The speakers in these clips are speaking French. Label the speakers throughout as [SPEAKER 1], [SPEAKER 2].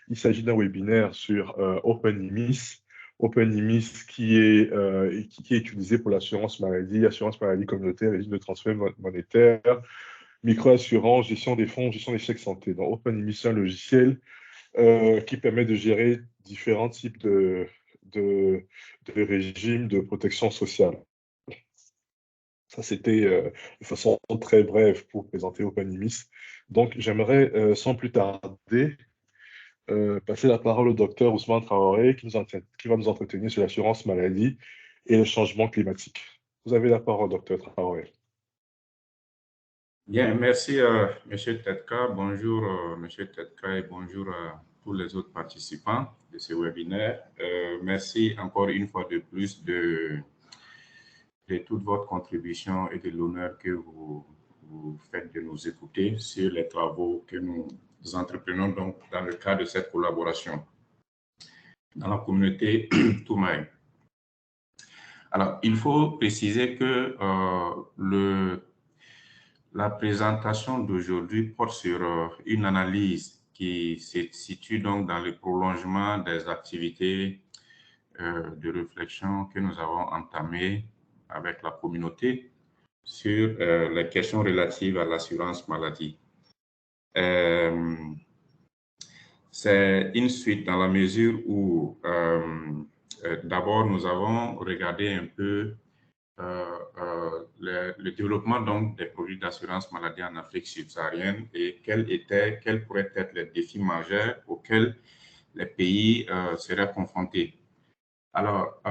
[SPEAKER 1] Il s'agit d'un webinaire sur OpenIMIS. OpenIMIS qui est utilisé pour l'assurance maladie communautaire, régime de transfert monétaire, micro-assurance, gestion des fonds, gestion des chèques santé. Donc OpenIMIS, c'est un logiciel qui permet de gérer différents types de régimes de protection sociale. Ça, c'était de façon très brève pour présenter OpenIMIS. Donc, j'aimerais, sans plus tarder, passer la parole au docteur Ousmane Traoré qui va nous entretenir sur l'assurance maladie et le changement climatique. Vous avez la parole, docteur Traoré.
[SPEAKER 2] Bien, merci, Monsieur Tetka. Bonjour, Monsieur Tetka, et bonjour à tous les autres participants de ce webinaire. Merci encore une fois de plus de toute votre contribution et de l'honneur que vous faites de nous écouter sur les travaux que nous entreprenons donc dans le cadre de cette collaboration dans la communauté Toumaï. Alors, il faut préciser que la présentation d'aujourd'hui porte sur une analyse qui se situe donc dans le prolongement des activités de réflexion que nous avons entamées avec la communauté sur les questions relatives à l'assurance maladie. C'est une suite dans la mesure où d'abord nous avons regardé un peu le développement donc des produits d'assurance maladie en Afrique subsaharienne et quels pourraient être les défis majeurs auxquels les pays seraient confrontés. Alors,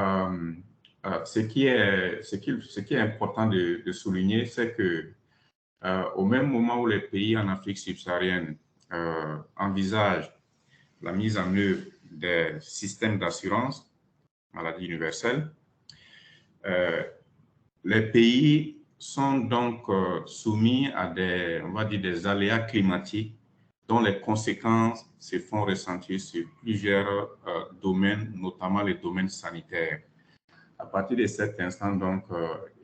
[SPEAKER 2] ce qui est important de souligner, c'est que au même moment où les pays en Afrique subsaharienne envisagent la mise en œuvre des systèmes d'assurance maladie universelle, les pays sont donc soumis à des aléas climatiques dont les conséquences se font ressentir sur plusieurs domaines, notamment les domaines sanitaires. À partir de cet instant, donc,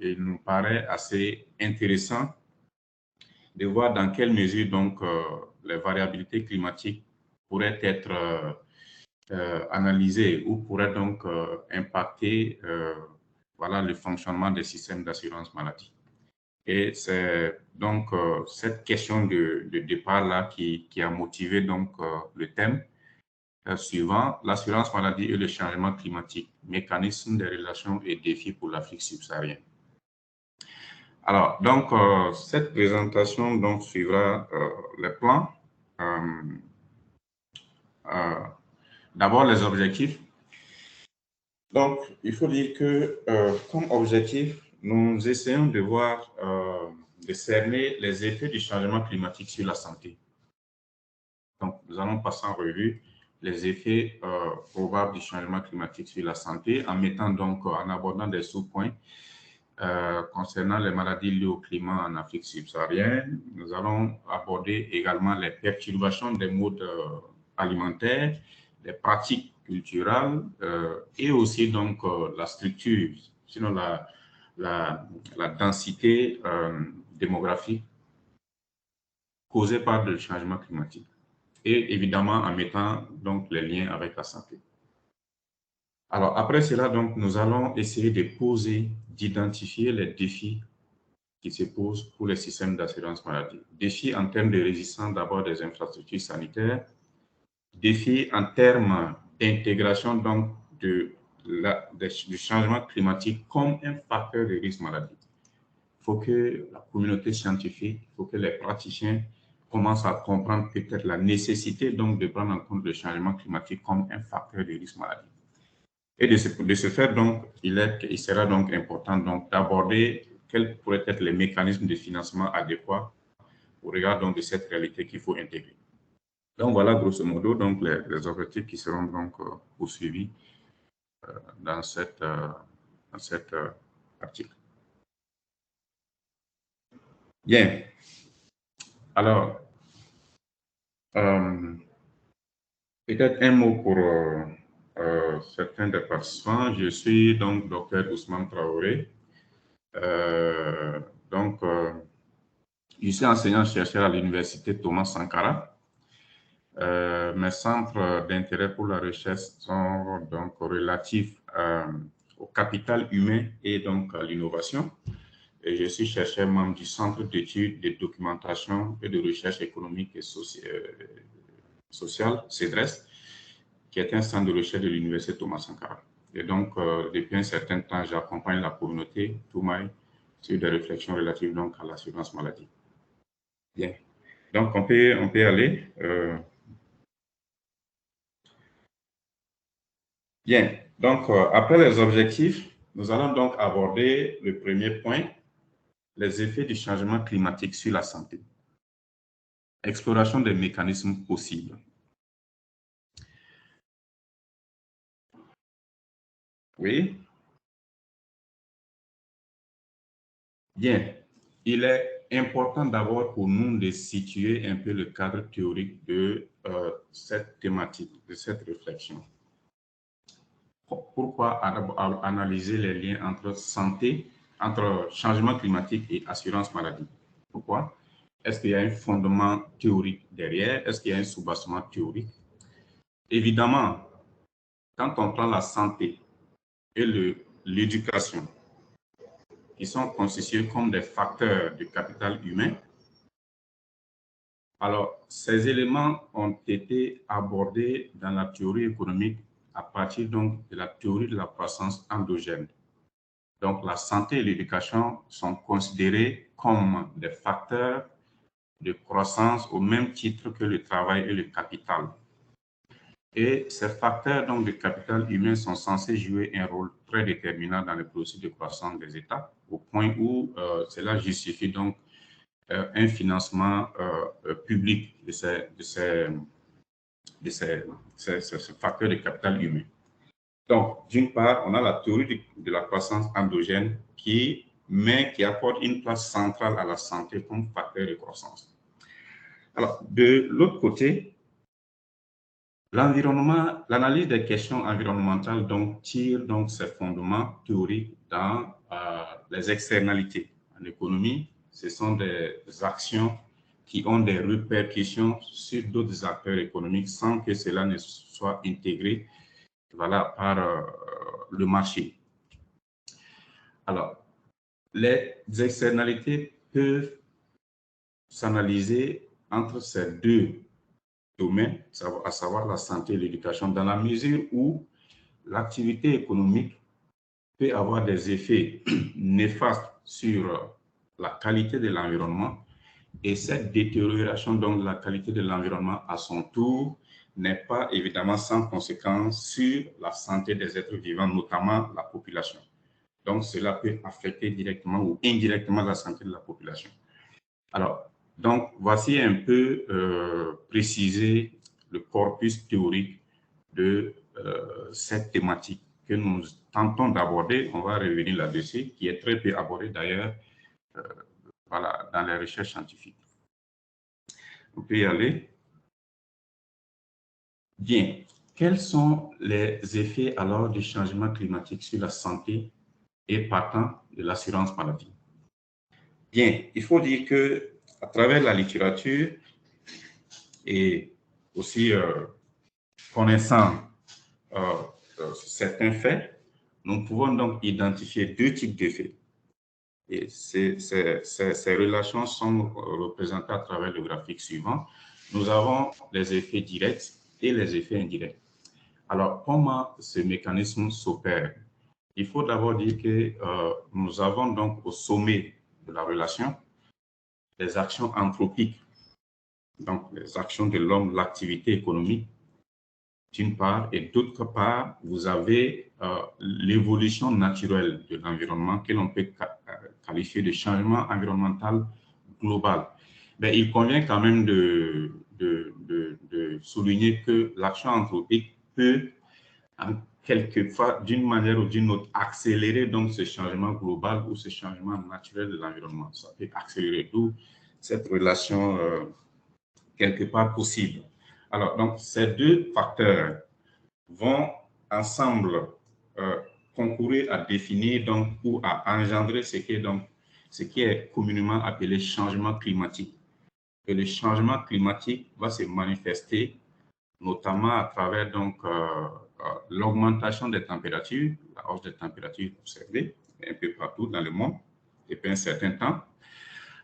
[SPEAKER 2] il nous paraît assez intéressant de voir dans quelle mesure donc, les variabilités climatiques pourraient être analysées ou pourraient donc impacter voilà, le fonctionnement des systèmes d'assurance maladie. Et c'est donc cette question de départ-là qui a motivé donc, le thème suivant, l'assurance maladie et le changement climatique, mécanismes des relations et défis pour l'Afrique subsaharienne. Alors, donc, cette présentation donc, suivra les plans. D'abord, les objectifs. Donc, il faut dire que, comme objectif, nous essayons de voir, de cerner les effets du changement climatique sur la santé. Donc, nous allons passer en revue les effets probables du changement climatique sur la santé en mettant donc, en abordant des sous-points concernant les maladies liées au climat en Afrique subsaharienne. Nous allons aborder également les perturbations des modes alimentaires, des pratiques culturelles et aussi donc la structure, sinon la densité démographique causée par le changement climatique. Et évidemment en mettant donc les liens avec la santé. Alors après cela, donc, nous allons essayer de poser, d'identifier les défis qui se posent pour les systèmes d'assurance maladie. Défis en termes de résistance d'abord des infrastructures sanitaires, défis en termes d'intégration donc du changement climatique comme un facteur de risque maladie. Il faut que la communauté scientifique, il faut que les praticiens commencent à comprendre peut-être la nécessité donc de prendre en compte le changement climatique comme un facteur de risque maladie. Et de ce fait, donc, il sera donc important donc, d'aborder quels pourraient être les mécanismes de financement adéquats au regard donc, de cette réalité qu'il faut intégrer. Donc, voilà, grosso modo, donc, les objectifs qui seront donc poursuivis dans cet article. Bien. Alors, peut-être un mot pour certains des participants. Je suis donc docteur Ousmane Traoré. Je suis enseignant-chercheur à l'université Thomas Sankara. Mes centres d'intérêt pour la recherche sont donc relatifs au capital humain et donc à l'innovation. Et je suis chercheur membre du Centre d'études, de documentation et de recherche économique et sociale, CEDRES, qui est un centre de recherche de l'Université Thomas Sankara. Et donc, depuis un certain temps, j'accompagne la communauté Toumaï sur des réflexions relatives donc à l'assurance maladie. Bien. Donc, on peut aller. Bien. Donc, après les objectifs, nous allons donc aborder le premier point, les effets du changement climatique sur la santé. Exploration des mécanismes possibles. Oui. Bien. Il est important d'abord pour nous de situer un peu le cadre théorique de cette thématique, de cette réflexion. Pourquoi analyser les liens entre santé, entre changement climatique et assurance maladie? Pourquoi? Est-ce qu'il y a un fondement théorique derrière? Est-ce qu'il y a un soubassement théorique? Évidemment, quand on prend la santé et l'éducation, qui sont constitués comme des facteurs de capital humain, alors ces éléments ont été abordés dans la théorie économique à partir donc de la théorie de la croissance endogène. Donc la santé et l'éducation sont considérés comme des facteurs de croissance au même titre que le travail et le capital. Et ces facteurs donc, de capital humain sont censés jouer un rôle très déterminant dans le processus de croissance des États, au point où cela justifie donc un financement public de ces facteurs de capital humain. Donc, d'une part, on a la théorie de la croissance endogène qui apporte une place centrale à la santé comme facteur de croissance. Alors, de l'autre côté, l'environnement, l'analyse des questions environnementales donc, tire donc ses fondements théoriques dans les externalités. En économie, ce sont des actions qui ont des répercussions sur d'autres acteurs économiques sans que cela ne soit intégré par le marché. Alors, les externalités peuvent s'analyser entre ces deux domaines, à savoir la santé et l'éducation, dans la mesure où l'activité économique peut avoir des effets néfastes sur la qualité de l'environnement et cette détérioration donc, de la qualité de l'environnement à son tour n'est pas évidemment sans conséquence sur la santé des êtres vivants, notamment la population. Donc, cela peut affecter directement ou indirectement la santé de la population. Alors, donc, voici un peu préciser le corpus théorique de cette thématique que nous tentons d'aborder. On va revenir là-dessus, qui est très peu abordé d'ailleurs dans les recherches scientifiques. On peut y aller. Bien. Quels sont les effets alors du changement climatique sur la santé et partant de l'assurance maladie? Bien, il faut dire que à travers la littérature et aussi connaissant certains faits, nous pouvons donc identifier deux types d'effets. Et ces relations sont représentées à travers le graphique suivant. Nous avons les effets directs et les effets indirects. Alors, comment ce mécanisme s'opère? Il faut d'abord dire que nous avons donc au sommet de la relation les actions anthropiques, donc les actions de l'homme, l'activité économique, d'une part, et d'autre part, vous avez l'évolution naturelle de l'environnement que l'on peut qualifier de changement environnemental global. Mais il convient quand même de souligner que l'action anthropique peut, quelquefois, d'une manière ou d'une autre, accélérer donc ce changement global ou ce changement naturel de l'environnement. Ça peut accélérer d'où cette relation quelque part possible. Alors, donc, ces deux facteurs vont ensemble concourir à définir donc, ou à engendrer ce qui est communément appelé changement climatique. Et le changement climatique va se manifester notamment à travers donc l'augmentation des températures, la hausse des températures observée un peu partout dans le monde depuis un certain temps,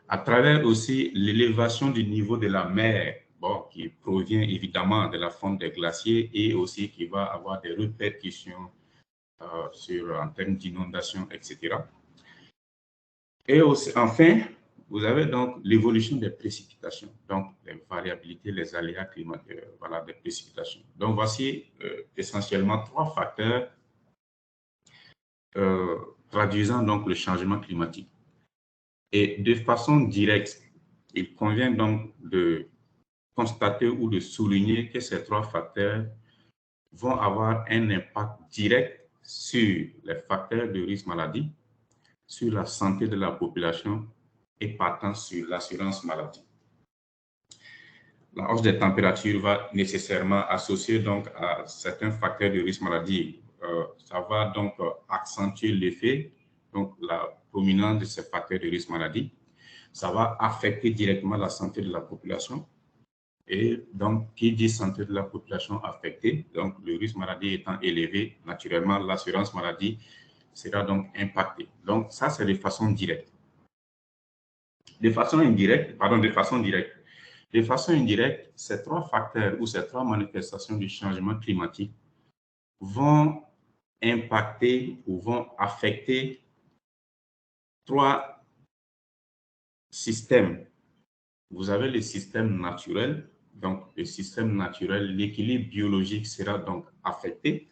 [SPEAKER 2] à travers aussi l'élévation du niveau de la mer, bon, qui provient évidemment de la fonte des glaciers et aussi qui va avoir des répercussions en termes d'inondation, etc. Et aussi, enfin, vous avez donc l'évolution des précipitations, donc les variabilités, les aléas climatiques, voilà, des précipitations. Donc, voici essentiellement trois facteurs traduisant donc le changement climatique. Et de façon directe, il convient donc de constater ou de souligner que ces trois facteurs vont avoir un impact direct sur les facteurs de risque maladie, sur la santé de la population et partant sur l'assurance maladie. La hausse des températures va nécessairement associer donc à certains facteurs de risque maladie. Ça va donc accentuer l'effet, donc la prominence de ces facteurs de risque maladie. Ça va affecter directement la santé de la population. Et donc, qui dit santé de la population affectée, donc le risque maladie étant élevé, naturellement, l'assurance maladie sera donc impactée. Donc, ça, c'est de façon directe. De façon indirecte, ces trois facteurs ou ces trois manifestations du changement climatique vont impacter ou vont affecter trois systèmes. Vous avez le système naturel. Donc, le système naturel, l'équilibre biologique sera donc affecté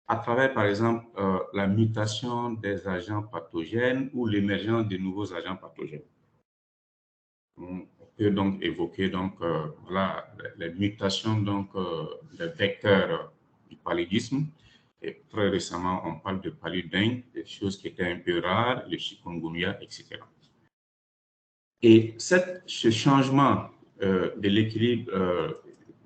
[SPEAKER 2] à travers, par exemple, la mutation des agents pathogènes ou l'émergence de nouveaux agents pathogènes. On peut donc évoquer donc, voilà, les mutations donc, des vecteurs du paludisme. Et très récemment, on parle de paludingue, des choses qui étaient un peu rares, le chikungunya, etc. Et ce changement de l'équilibre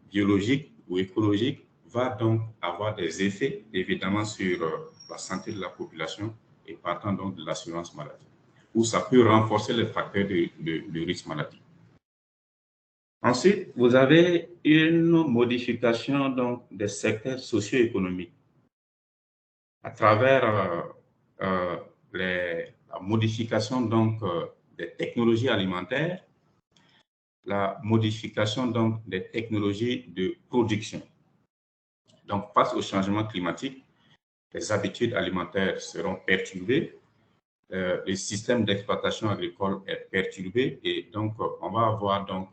[SPEAKER 2] biologique ou écologique va donc avoir des effets, évidemment, sur la santé de la population et partant donc de l'assurance maladie, où ça peut renforcer les facteurs de risque maladie. Ensuite, vous avez une modification donc, des secteurs socio-économiques à travers la modification donc, des technologies alimentaires, la modification donc, des technologies de production. Donc, face au changement climatique, les habitudes alimentaires seront perturbées, le système d'exploitation agricole est perturbé et donc on va avoir donc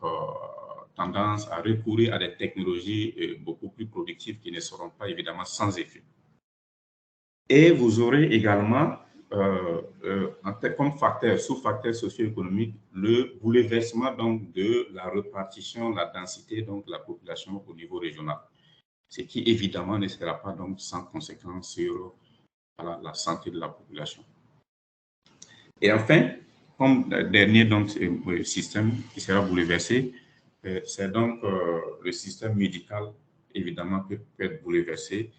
[SPEAKER 2] tendance à recourir à des technologies beaucoup plus productives qui ne seront pas évidemment sans effet. Et vous aurez également comme facteur, sous-facteur socio-économique, le bouleversement donc de la répartition, la densité donc de la population au niveau régional, ce qui évidemment ne sera pas donc sans conséquence sur la santé de la population. Et enfin, comme dernier donc, système qui sera bouleversé, c'est donc le système médical, évidemment, peut être bouleversé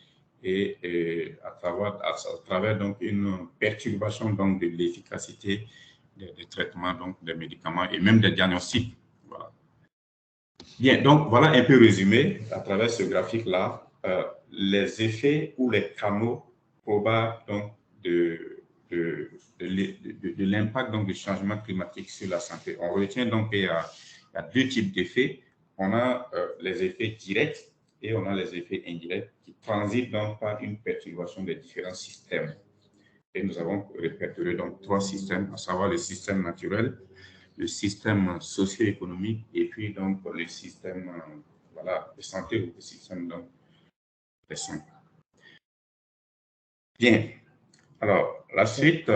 [SPEAKER 2] et à travers donc, une perturbation donc, de l'efficacité des traitements, donc, des médicaments et même des diagnostics. Voilà. Bien, donc voilà un peu résumé à travers ce graphique-là, les effets ou les canaux probables donc, de l'impact donc, du changement climatique sur la santé. On retient donc qu'il y a deux types d'effets. On a les effets directs et on a les effets indirects qui transitent donc par une perturbation des différents systèmes. Et nous avons répertorié donc trois systèmes, à savoir le système naturel, le système socio-économique et puis donc le système voilà, de santé ou le système donc, de soins. Bien. Alors, la suite.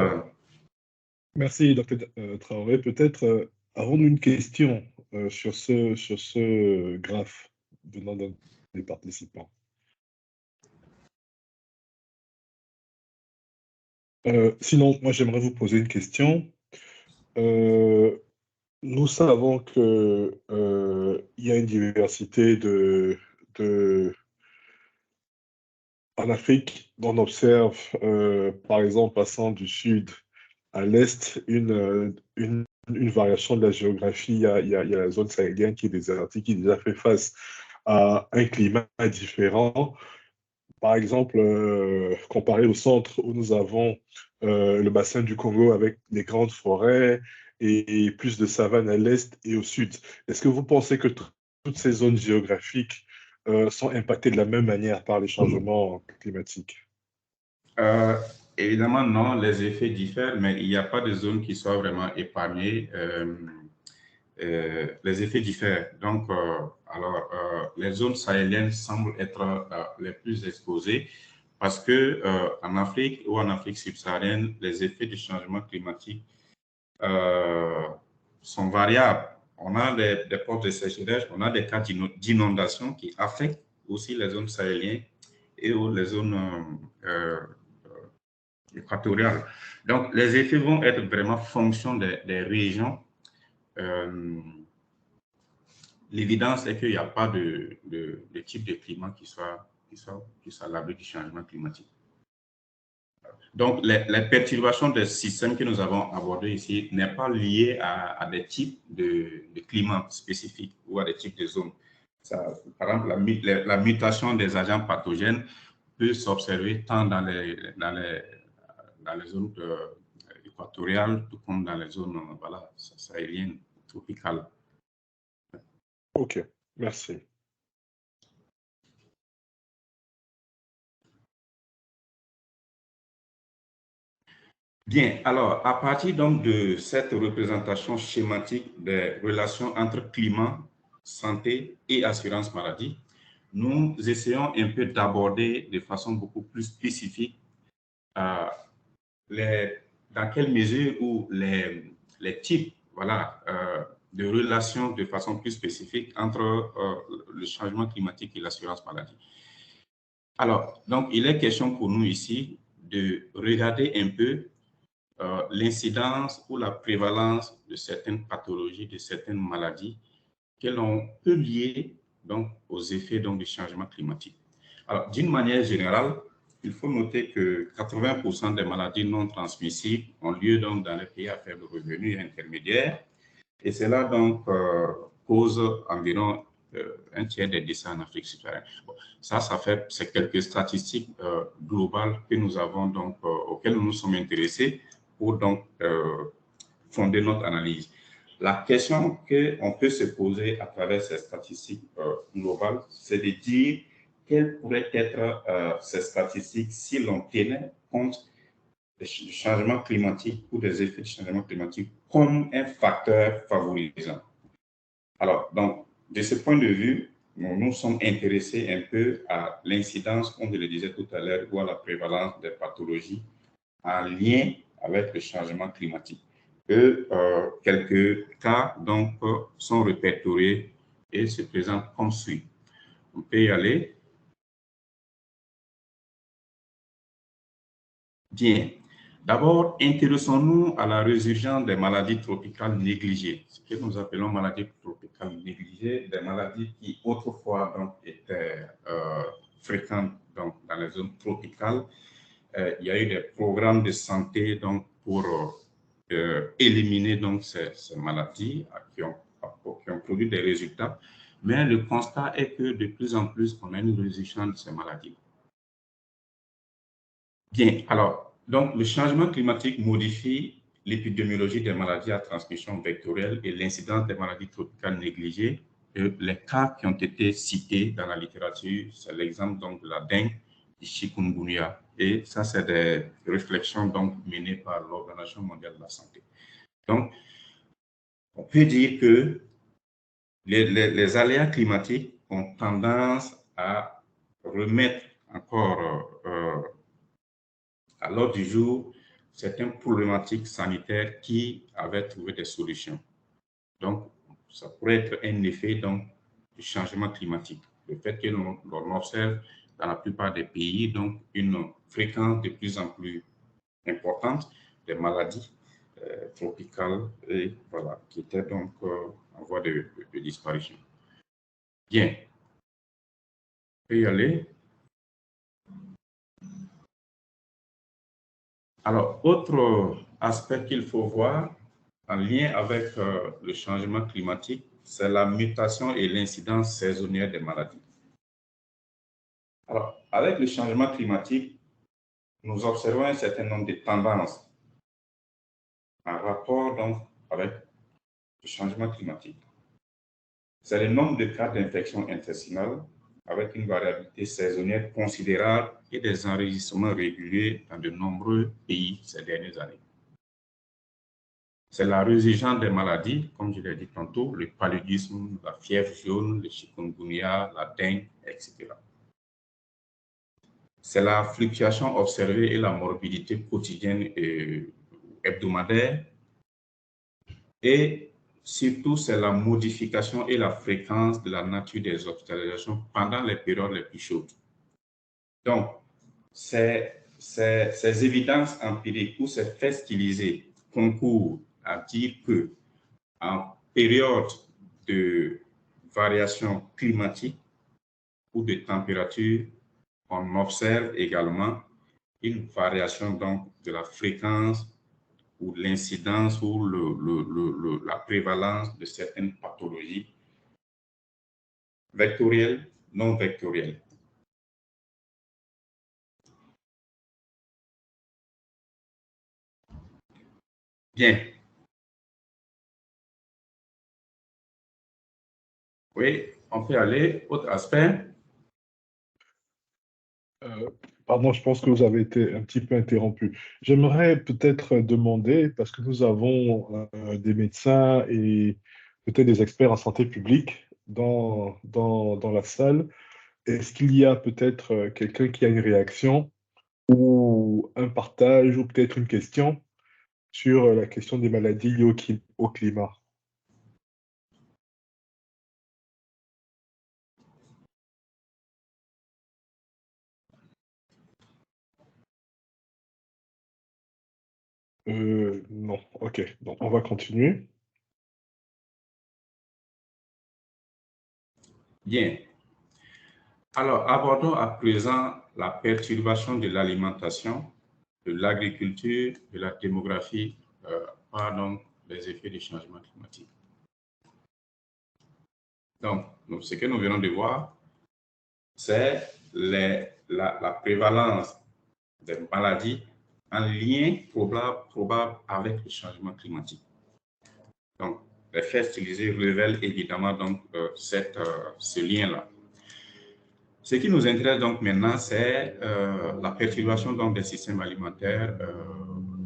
[SPEAKER 1] Merci, Dr. Traoré. Peut-être avons-nous une question sur ce graphe venant des participants. Sinon, moi, j'aimerais vous poser une question. Nous savons qu'il y a une diversité en Afrique, on observe, par exemple, passant du sud à l'est, une variation de la géographie. Il y a la zone sahélienne qui est désertique, qui déjà fait face à un climat différent. Par exemple, comparé au centre où nous avons le bassin du Congo avec des grandes forêts et plus de savanes à l'est et au sud. Est-ce que vous pensez que toutes ces zones géographiques sont impactées de la même manière par les changements climatiques?
[SPEAKER 2] Euh, Évidemment, non, les effets diffèrent, mais il n'y a pas de zone qui soit vraiment épargnée. Les effets diffèrent. Donc, les zones sahéliennes semblent être les plus exposées parce que en Afrique ou en Afrique subsaharienne, les effets du changement climatique euh, sont variables. On a des postes de sécheresse, on a des cas d'inondation qui affectent aussi les zones sahéliennes et les zones équatoriales. Donc, les effets vont être vraiment fonction des régions. Euh, L'évidence est qu'il n'y a pas de type de climat qui soit à l'abri du changement climatique. Donc, les perturbations des systèmes que nous avons abordés ici n'est pas liées à des types de climat spécifiques ou à des types de zones. Ça, par exemple, la mutation des agents pathogènes peut s'observer tant dans les zones équatoriales, tout comme dans les zones voilà, sahéliennes, tropicales.
[SPEAKER 1] Ok, merci.
[SPEAKER 2] Bien, alors, à partir donc de cette représentation schématique des relations entre climat, santé et assurance maladie, nous essayons un peu d'aborder de façon beaucoup plus spécifique euh, les, dans quelle mesure ou les types voilà, de relations de façon plus spécifique entre le changement climatique et l'assurance maladie. Alors, donc, il est question pour nous ici de regarder un peu l'incidence ou la prévalence de certaines pathologies, de certaines maladies que l'on peut lier donc, aux effets donc, du changement climatique. Alors, d'une manière générale, il faut noter que 80% des maladies non transmissibles ont lieu donc, dans les pays à faible revenu et intermédiaire. Et cela donc cause environ un tiers des décès en Afrique subsaharienne. Bon, c'est quelques statistiques globales que nous avons donc, auxquelles nous nous sommes intéressés pour donc fonder notre analyse. La question qu'on peut se poser à travers ces statistiques globales, c'est de dire quelles pourraient être ces statistiques si l'on tenait compte du changement climatique ou des effets du changement climatique comme un facteur favorisant. Alors, donc, de ce point de vue, nous nous sommes intéressés un peu à l'incidence, comme je le disais tout à l'heure, ou à la prévalence des pathologies en lien avec le changement climatique. Quelques cas donc sont répertoriés et se présentent comme suit. On peut y aller. Bien. D'abord, intéressons-nous à la résurgence des maladies tropicales négligées, ce que nous appelons maladies tropicales négligées, des maladies qui autrefois donc, étaient fréquentes donc, dans les zones tropicales. Il y a eu des programmes de santé donc, pour éliminer donc, ces maladies qui ont produit des résultats. Mais le constat est que de plus en plus, on a une résurgence de ces maladies. Bien, alors, donc le changement climatique modifie l'épidémiologie des maladies à transmission vectorielle et l'incidence des maladies tropicales négligées. Les cas qui ont été cités dans la littérature, c'est l'exemple donc de la dengue, du chikungunya. Et ça, c'est des réflexions donc menées par l'Organisation mondiale de la santé. Donc, on peut dire que les aléas climatiques ont tendance à remettre encore à l'ordre du jour certaines problématiques sanitaires qui avaient trouvé des solutions. Donc, ça pourrait être un effet donc, du changement climatique. Le fait que l'on observe dans la plupart des pays donc, une fréquence de plus en plus importante des maladies tropicales et voilà, qui étaient donc en voie de disparition. Bien, on peut y aller. Alors, autre aspect qu'il faut voir en lien avec le changement climatique, c'est la mutation et l'incidence saisonnière des maladies. Alors, avec le changement climatique, nous observons un certain nombre de tendances en rapport donc avec le changement climatique. C'est le nombre de cas d'infection intestinale avec une variabilité saisonnière considérable et des enregistrements réguliers dans de nombreux pays ces dernières années. C'est la résurgence des maladies, comme je l'ai dit tantôt, le paludisme, la fièvre jaune, le chikungunya, la dengue, etc. C'est la fluctuation observée et la morbidité quotidienne et hebdomadaire. Et surtout, c'est la modification et la fréquence de la nature des hospitalisations pendant les périodes les plus chaudes. Donc, ces évidences empiriques ou ces faits stylisés concourent à dire que en période de variation climatique ou de température, on observe également une variation donc de la fréquence ou l'incidence ou la prévalence de certaines pathologies vectorielles, non vectorielles. Bien. Oui, on peut aller. Autre aspect.
[SPEAKER 1] Pardon, je pense que vous avez été un petit peu interrompu. J'aimerais peut-être demander, parce que nous avons des médecins et peut-être des experts en santé publique dans la salle, est-ce qu'il y a peut-être quelqu'un qui a une réaction ou un partage ou peut-être une question sur la question des maladies liées au climat? Non, ok, donc on va continuer.
[SPEAKER 2] Bien. Alors, abordons à présent la perturbation de l'alimentation, de l'agriculture, de la démographie, par donc les effets du changement climatique. Donc, ce que nous venons de voir, c'est la prévalence des maladies en lien probable avec le changement climatique. Donc, les faits stylisés révèlent évidemment donc, ce lien-là. Ce qui nous intéresse donc maintenant, c'est la perturbation donc, des systèmes alimentaires,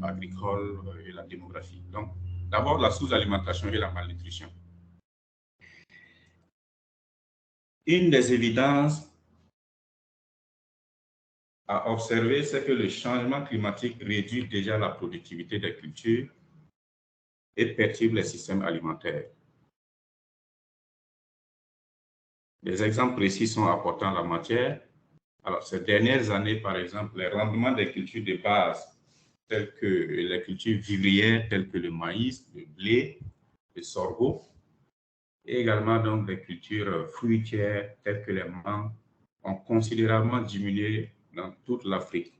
[SPEAKER 2] agricoles et la démographie. Donc, d'abord, la sous-alimentation et la malnutrition. Une des évidences à observer, c'est que le changement climatique réduit déjà la productivité des cultures et perturbe les systèmes alimentaires. Des exemples précis sont apportés en la matière. Alors, ces dernières années, par exemple, les rendements des cultures de base, telles que les cultures vivrières, telles que le maïs, le blé, le sorgho, et également donc les cultures fruitières, telles que les mangues, ont considérablement diminué dans toute l'Afrique.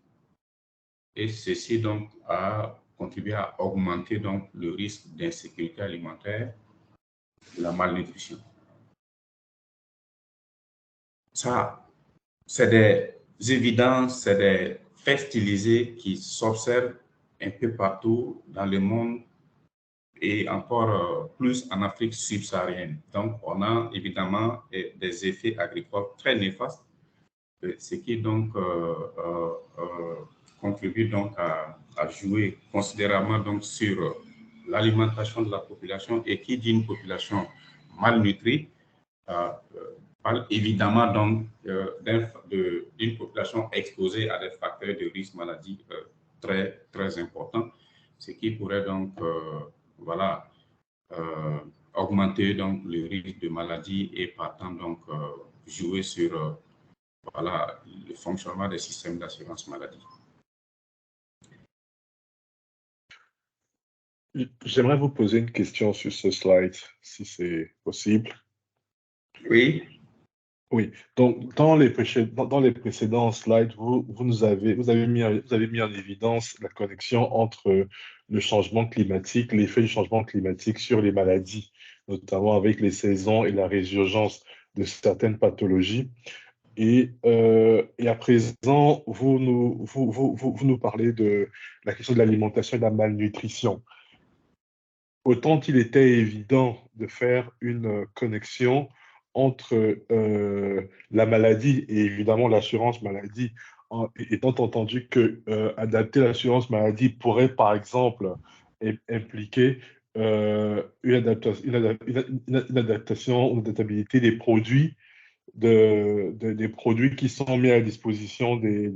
[SPEAKER 2] Et ceci donc a contribué à augmenter donc le risque d'insécurité alimentaire, de la malnutrition. Ça, c'est des évidences, c'est des faits stylisés qui s'observent un peu partout dans le monde et encore plus en Afrique subsaharienne. Donc, on a évidemment des effets agricoles très néfastes, ce qui donc contribue donc à jouer considérablement donc sur l'alimentation de la population, et qui dit une population malnutrie parle évidemment donc d'une population exposée à des facteurs de risque maladie très, très importants, ce qui pourrait donc voilà, augmenter donc le risque de maladie et partant donc jouer sur voilà, le fonctionnement des systèmes d'assurance maladie.
[SPEAKER 1] J'aimerais vous poser une question sur ce slide, si c'est possible.
[SPEAKER 2] Oui.
[SPEAKER 1] Oui, donc dans les précédents slides, vous avez mis en évidence la connexion entre le changement climatique, l'effet du changement climatique sur les maladies. notamment avec les saisons et la résurgence de certaines pathologies. Et à présent, vous nous parlez de la question de l'alimentation et de la malnutrition. Autant il était évident de faire une connexion entre la maladie et évidemment l'assurance maladie, étant entendu que adapter l'assurance maladie pourrait, par exemple, impliquer une adaptation, une adaptabilité des produits des produits qui sont mis à disposition des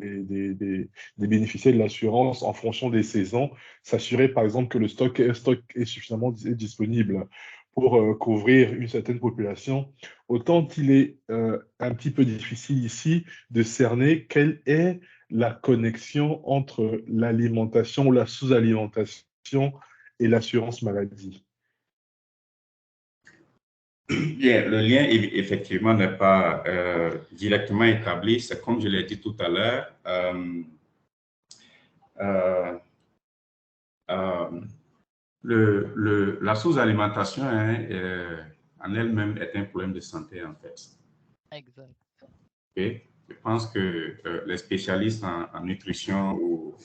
[SPEAKER 1] bénéficiaires de l'assurance en fonction des saisons, s'assurer par exemple que le stock est suffisamment disponible pour couvrir une certaine population, autant il est un petit peu difficile ici de cerner quelle est la connexion entre l'alimentation ou la sous-alimentation et l'assurance maladie.
[SPEAKER 2] Bien, le lien, effectivement, n'est pas directement établi. C'est comme je l'ai dit tout à l'heure. La sous-alimentation en elle-même est un problème de santé, en fait.
[SPEAKER 3] Exact.
[SPEAKER 2] Okay? Je pense que les spécialistes en nutrition ou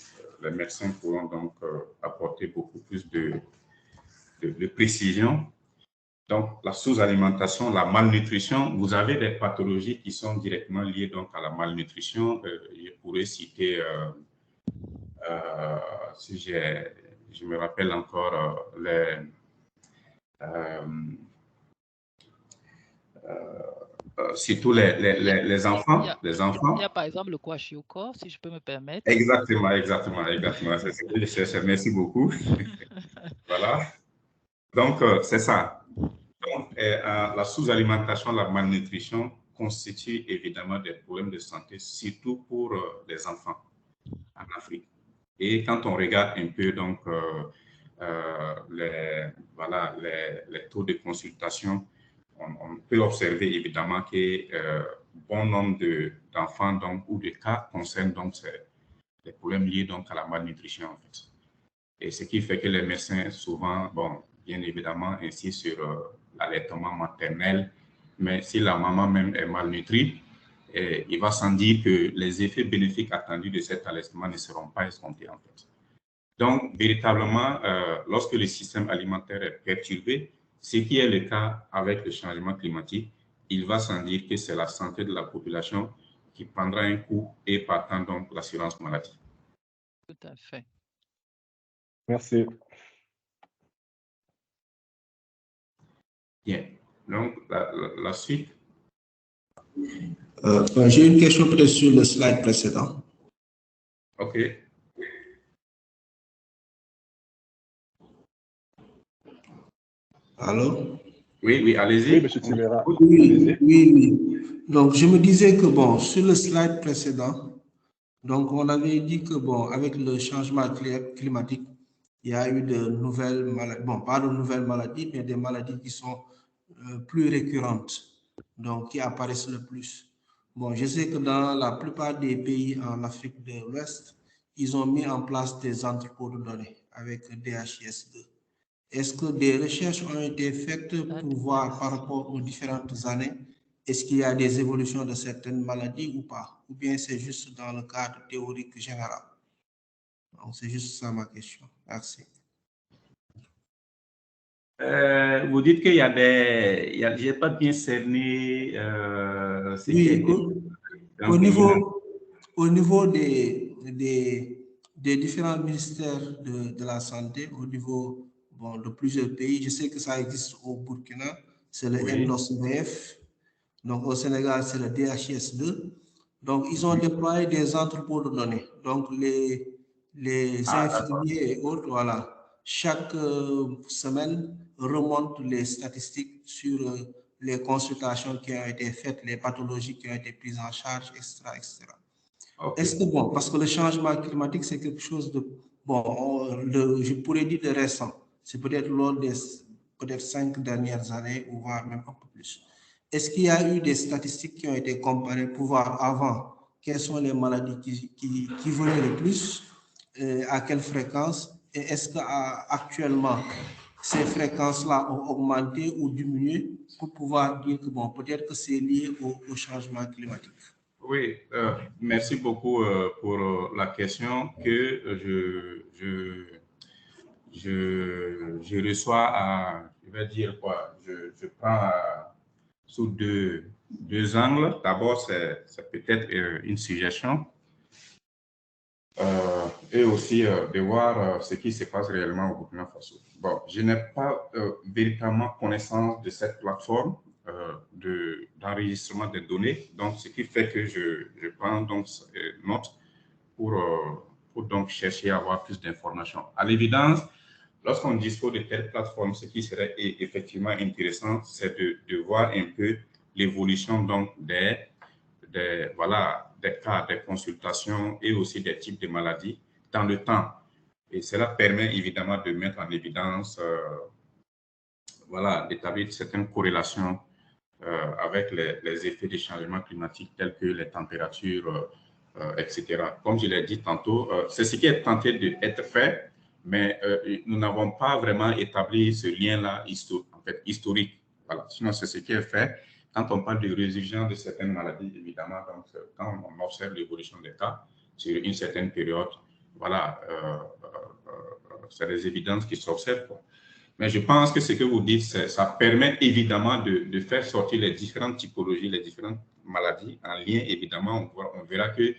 [SPEAKER 2] les médecins pourront donc apporter beaucoup plus de précision. Donc, la sous-alimentation, la malnutrition, vous avez des pathologies qui sont directement liées donc à la malnutrition. Je pourrais citer, si je me rappelle encore, surtout les enfants.
[SPEAKER 3] Il y a par exemple le kwashiorkor, si je peux me permettre.
[SPEAKER 2] Exactement. Merci beaucoup. Voilà. Donc, c'est ça. Donc, la sous-alimentation, la malnutrition constituent évidemment des problèmes de santé, surtout pour les enfants en Afrique. Et quand on regarde un peu donc, les taux de consultation, on peut observer évidemment que bon nombre d'enfants donc, ou de cas concernent donc des problèmes liés donc, à la malnutrition en fait. Et ce qui fait que les médecins souvent, bon, bien évidemment, insistent sur l'allaitement maternel, mais si la maman même est malnutrie, il va sans dire que les effets bénéfiques attendus de cet allaitement ne seront pas escomptés en fait. Donc, véritablement, lorsque le système alimentaire est perturbé, ce qui est le cas avec le changement climatique, il va sans dire que c'est la santé de la population qui prendra un coup et partant donc l'assurance maladie.
[SPEAKER 3] Tout à fait.
[SPEAKER 1] Merci.
[SPEAKER 2] Bien. Donc, la suite.
[SPEAKER 4] J'ai une question peut-être sur le slide précédent.
[SPEAKER 2] OK.
[SPEAKER 4] Allô?
[SPEAKER 2] Oui, allez-y.
[SPEAKER 1] Oui, M. Timera.
[SPEAKER 4] Oui. Donc, je me disais que, bon, sur le slide précédent, donc, on avait dit que, bon, avec le changement climatique, il y a eu de nouvelles maladies, bon, pas de nouvelles maladies, mais des maladies qui sont plus récurrentes, donc qui apparaissent le plus. Bon, je sais que dans la plupart des pays en Afrique de l'Ouest, ils ont mis en place des entrepôts de données avec DHIS2. Est-ce que des recherches ont été faites pour voir par rapport aux différentes années, est-ce qu'il y a des évolutions de certaines maladies ou pas? Ou bien c'est juste dans le cadre théorique général? Donc, c'est juste ça ma question. Merci.
[SPEAKER 2] Vous dites qu'il y a des... Je n'ai pas bien cerné ce qui est...
[SPEAKER 4] Au niveau des différents ministères de la Santé, au niveau de plusieurs pays, je sais que ça existe au Burkina, c'est le NOSBF. Donc, au Sénégal, c'est le DHIS2. Donc, ils ont déployé des entrepôts de données. Donc, les infirmiers et autres, voilà, chaque semaine remontent les statistiques sur les consultations qui ont été faites, les pathologies qui ont été prises en charge, etc. Okay. Est-ce que, bon, parce que le changement climatique, c'est quelque chose de, je pourrais dire de récent. C'est peut-être lors des 5 dernières années, ou voire même un peu plus. Est-ce qu'il y a eu des statistiques qui ont été comparées pour voir avant quelles sont les maladies qui venaient le plus, à quelle fréquence, et est-ce qu'actuellement, ces fréquences-là ont augmenté ou diminué pour pouvoir dire que, bon, peut-être que c'est lié au changement climatique?
[SPEAKER 2] Oui, merci beaucoup pour la question que je reçois je vais dire quoi, je prends sous deux angles. D'abord, c'est peut-être une suggestion et aussi de voir ce qui se passe réellement au Burkina Faso. Bon, je n'ai pas véritablement connaissance de cette plateforme d'enregistrement des données, donc ce qui fait que je prends donc note pour donc chercher à avoir plus d'informations. À l'évidence, lorsqu'on dispose de telles plateformes, ce qui serait effectivement intéressant, c'est de voir un peu l'évolution donc des cas, des consultations et aussi des types de maladies dans le temps. Et cela permet évidemment de mettre en évidence, d'établir certaines corrélations avec les effets des changements climatiques tels que les températures, etc. Comme je l'ai dit tantôt, c'est ce qui est tenté d'être fait, mais nous n'avons pas vraiment établi ce lien-là historique. Voilà. Sinon, c'est ce qui est fait. Quand on parle de résurgence de certaines maladies, évidemment, donc, quand on observe l'évolution des cas sur une certaine période, voilà, c'est des évidences qui s'observent. Mais je pense que ce que vous dites, ça permet évidemment de faire sortir les différentes typologies, les différentes maladies en lien. Évidemment, on verra qu'il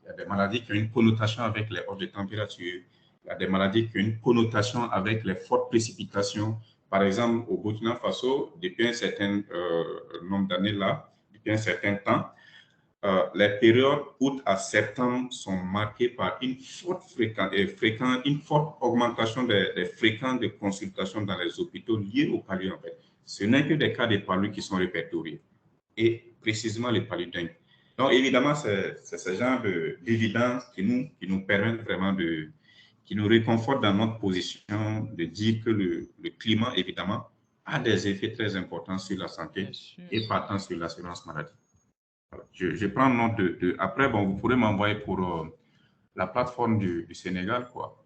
[SPEAKER 2] y a des maladies qui ont une connotation avec les hausses de température, il y a des maladies qui ont une connotation avec les fortes précipitations. Par exemple, au Burkina Faso, depuis un certain nombre d'années là, depuis un certain temps, les périodes août à septembre sont marquées par une forte augmentation des fréquences de consultation dans les hôpitaux liés au palu. En fait. Ce n'est que des cas de palu qui sont répertoriés, et précisément les paludingues. Donc, évidemment, c'est ce genre d'évidence qui nous permettent vraiment qui nous réconforte dans notre position de dire que le climat, évidemment, a des effets très importants sur la santé et partant sur l'assurance maladie. Je prends note après, bon, vous pourrez m'envoyer pour la plateforme du Sénégal, quoi.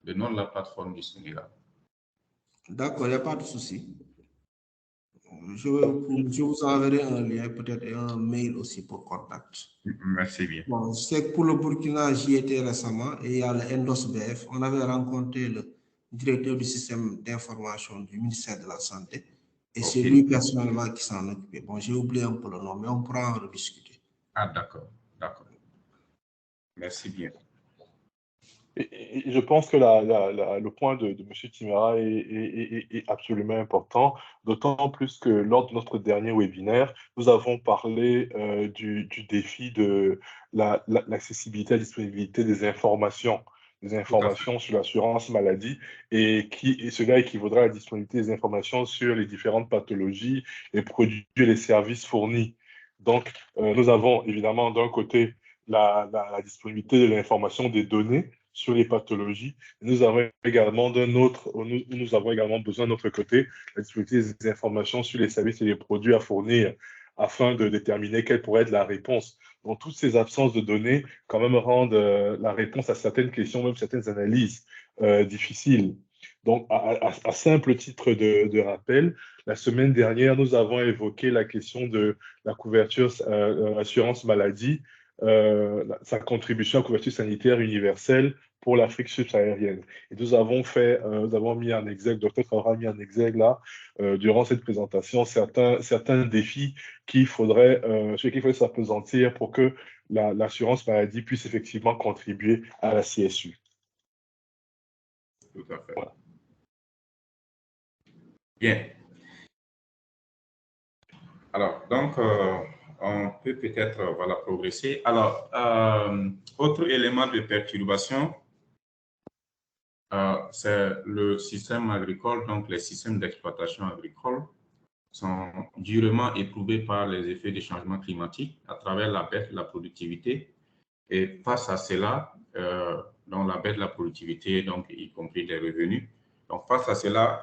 [SPEAKER 2] Le nom de la plateforme du Sénégal.
[SPEAKER 4] D'accord, il n'y a pas de souci. Je vous enverrai un lien, peut-être un mail aussi pour contact.
[SPEAKER 2] Merci bien.
[SPEAKER 4] Bon, c'est que pour le Burkina, j'y étais récemment et il y a le ENDOS-BF. On avait rencontré le directeur du système d'information du ministère de la Santé et c'est lui personnellement qui s'en occupait. Bon, j'ai oublié un peu le nom, mais on pourra en rediscuter.
[SPEAKER 2] Ah, d'accord, d'accord. Merci bien.
[SPEAKER 1] Et je pense que le point de M. Timera est absolument important, d'autant plus que lors de notre dernier webinaire, nous avons parlé du défi de l'accessibilité et la disponibilité des informations sur l'assurance maladie, et cela équivaudra à la disponibilité des informations sur les différentes pathologies, les produits et les services fournis. Donc, nous avons évidemment d'un côté la disponibilité de l'information des données sur les pathologies. Nous avons également nous avons également besoin de notre côté la disponibilité des informations sur les services et les produits à fournir afin de déterminer quelle pourrait être la réponse. Donc, toutes ces absences de données quand même rendent la réponse à certaines questions, même certaines analyses difficiles. Donc, à simple titre de rappel, la semaine dernière, nous avons évoqué la question de la couverture assurance maladie, sa contribution à la couverture sanitaire universelle pour l'Afrique subsaharienne. Et nous avons mis en exergue, Dr Traoré a mis en exergue là, durant cette présentation, certains défis sur lesquels il faudrait s'appesantir pour que l'assurance maladie puisse effectivement contribuer à la CSU.
[SPEAKER 2] Tout à fait.
[SPEAKER 1] Voilà.
[SPEAKER 2] Bien. Alors, donc, on peut peut-être progresser. Alors, autre élément de perturbation, c'est le système agricole. Donc, les systèmes d'exploitation agricole sont durement éprouvés par les effets des changements climatiques à travers la baisse de la productivité. Et face à cela, donc la baisse de la productivité, donc y compris des revenus. Donc, face à cela,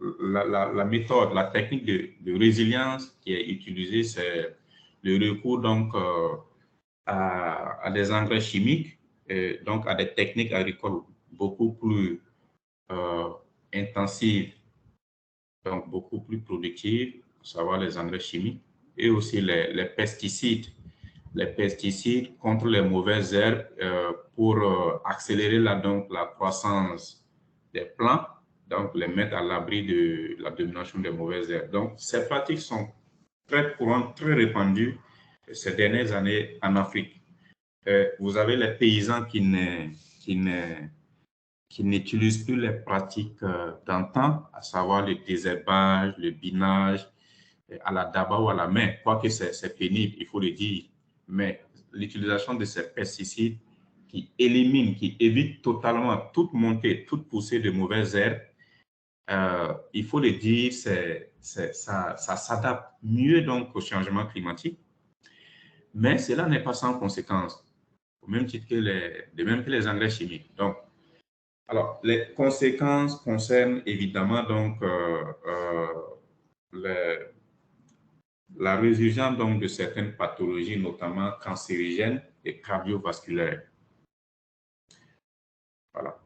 [SPEAKER 2] la méthode, la technique de résilience qui est utilisée, c'est le recours donc, à des engrais chimiques, et donc à des techniques agricoles beaucoup plus intensives, donc beaucoup plus productives, à savoir les engrais chimiques, et aussi les pesticides. Les pesticides contre les mauvaises herbes pour accélérer donc, la croissance des plants, donc les mettre à l'abri de la domination des mauvaises herbes. Donc, ces pratiques sont très courantes, très répandues ces dernières années en Afrique. Vous avez les paysans qui n'utilisent plus les pratiques d'antan, à savoir le désherbage, le binage, à la daba ou à la main, quoique c'est pénible, il faut le dire, mais l'utilisation de ces pesticides qui éliminent, qui évitent totalement toute montée, toute poussée de mauvaises herbes, il faut le dire, ça s'adapte mieux donc au changement climatique, mais cela n'est pas sans conséquence, au même titre de même que les engrais chimiques. Donc, alors, les conséquences concernent évidemment donc la résurgence donc de certaines pathologies, notamment cancérigènes et cardiovasculaires. Voilà.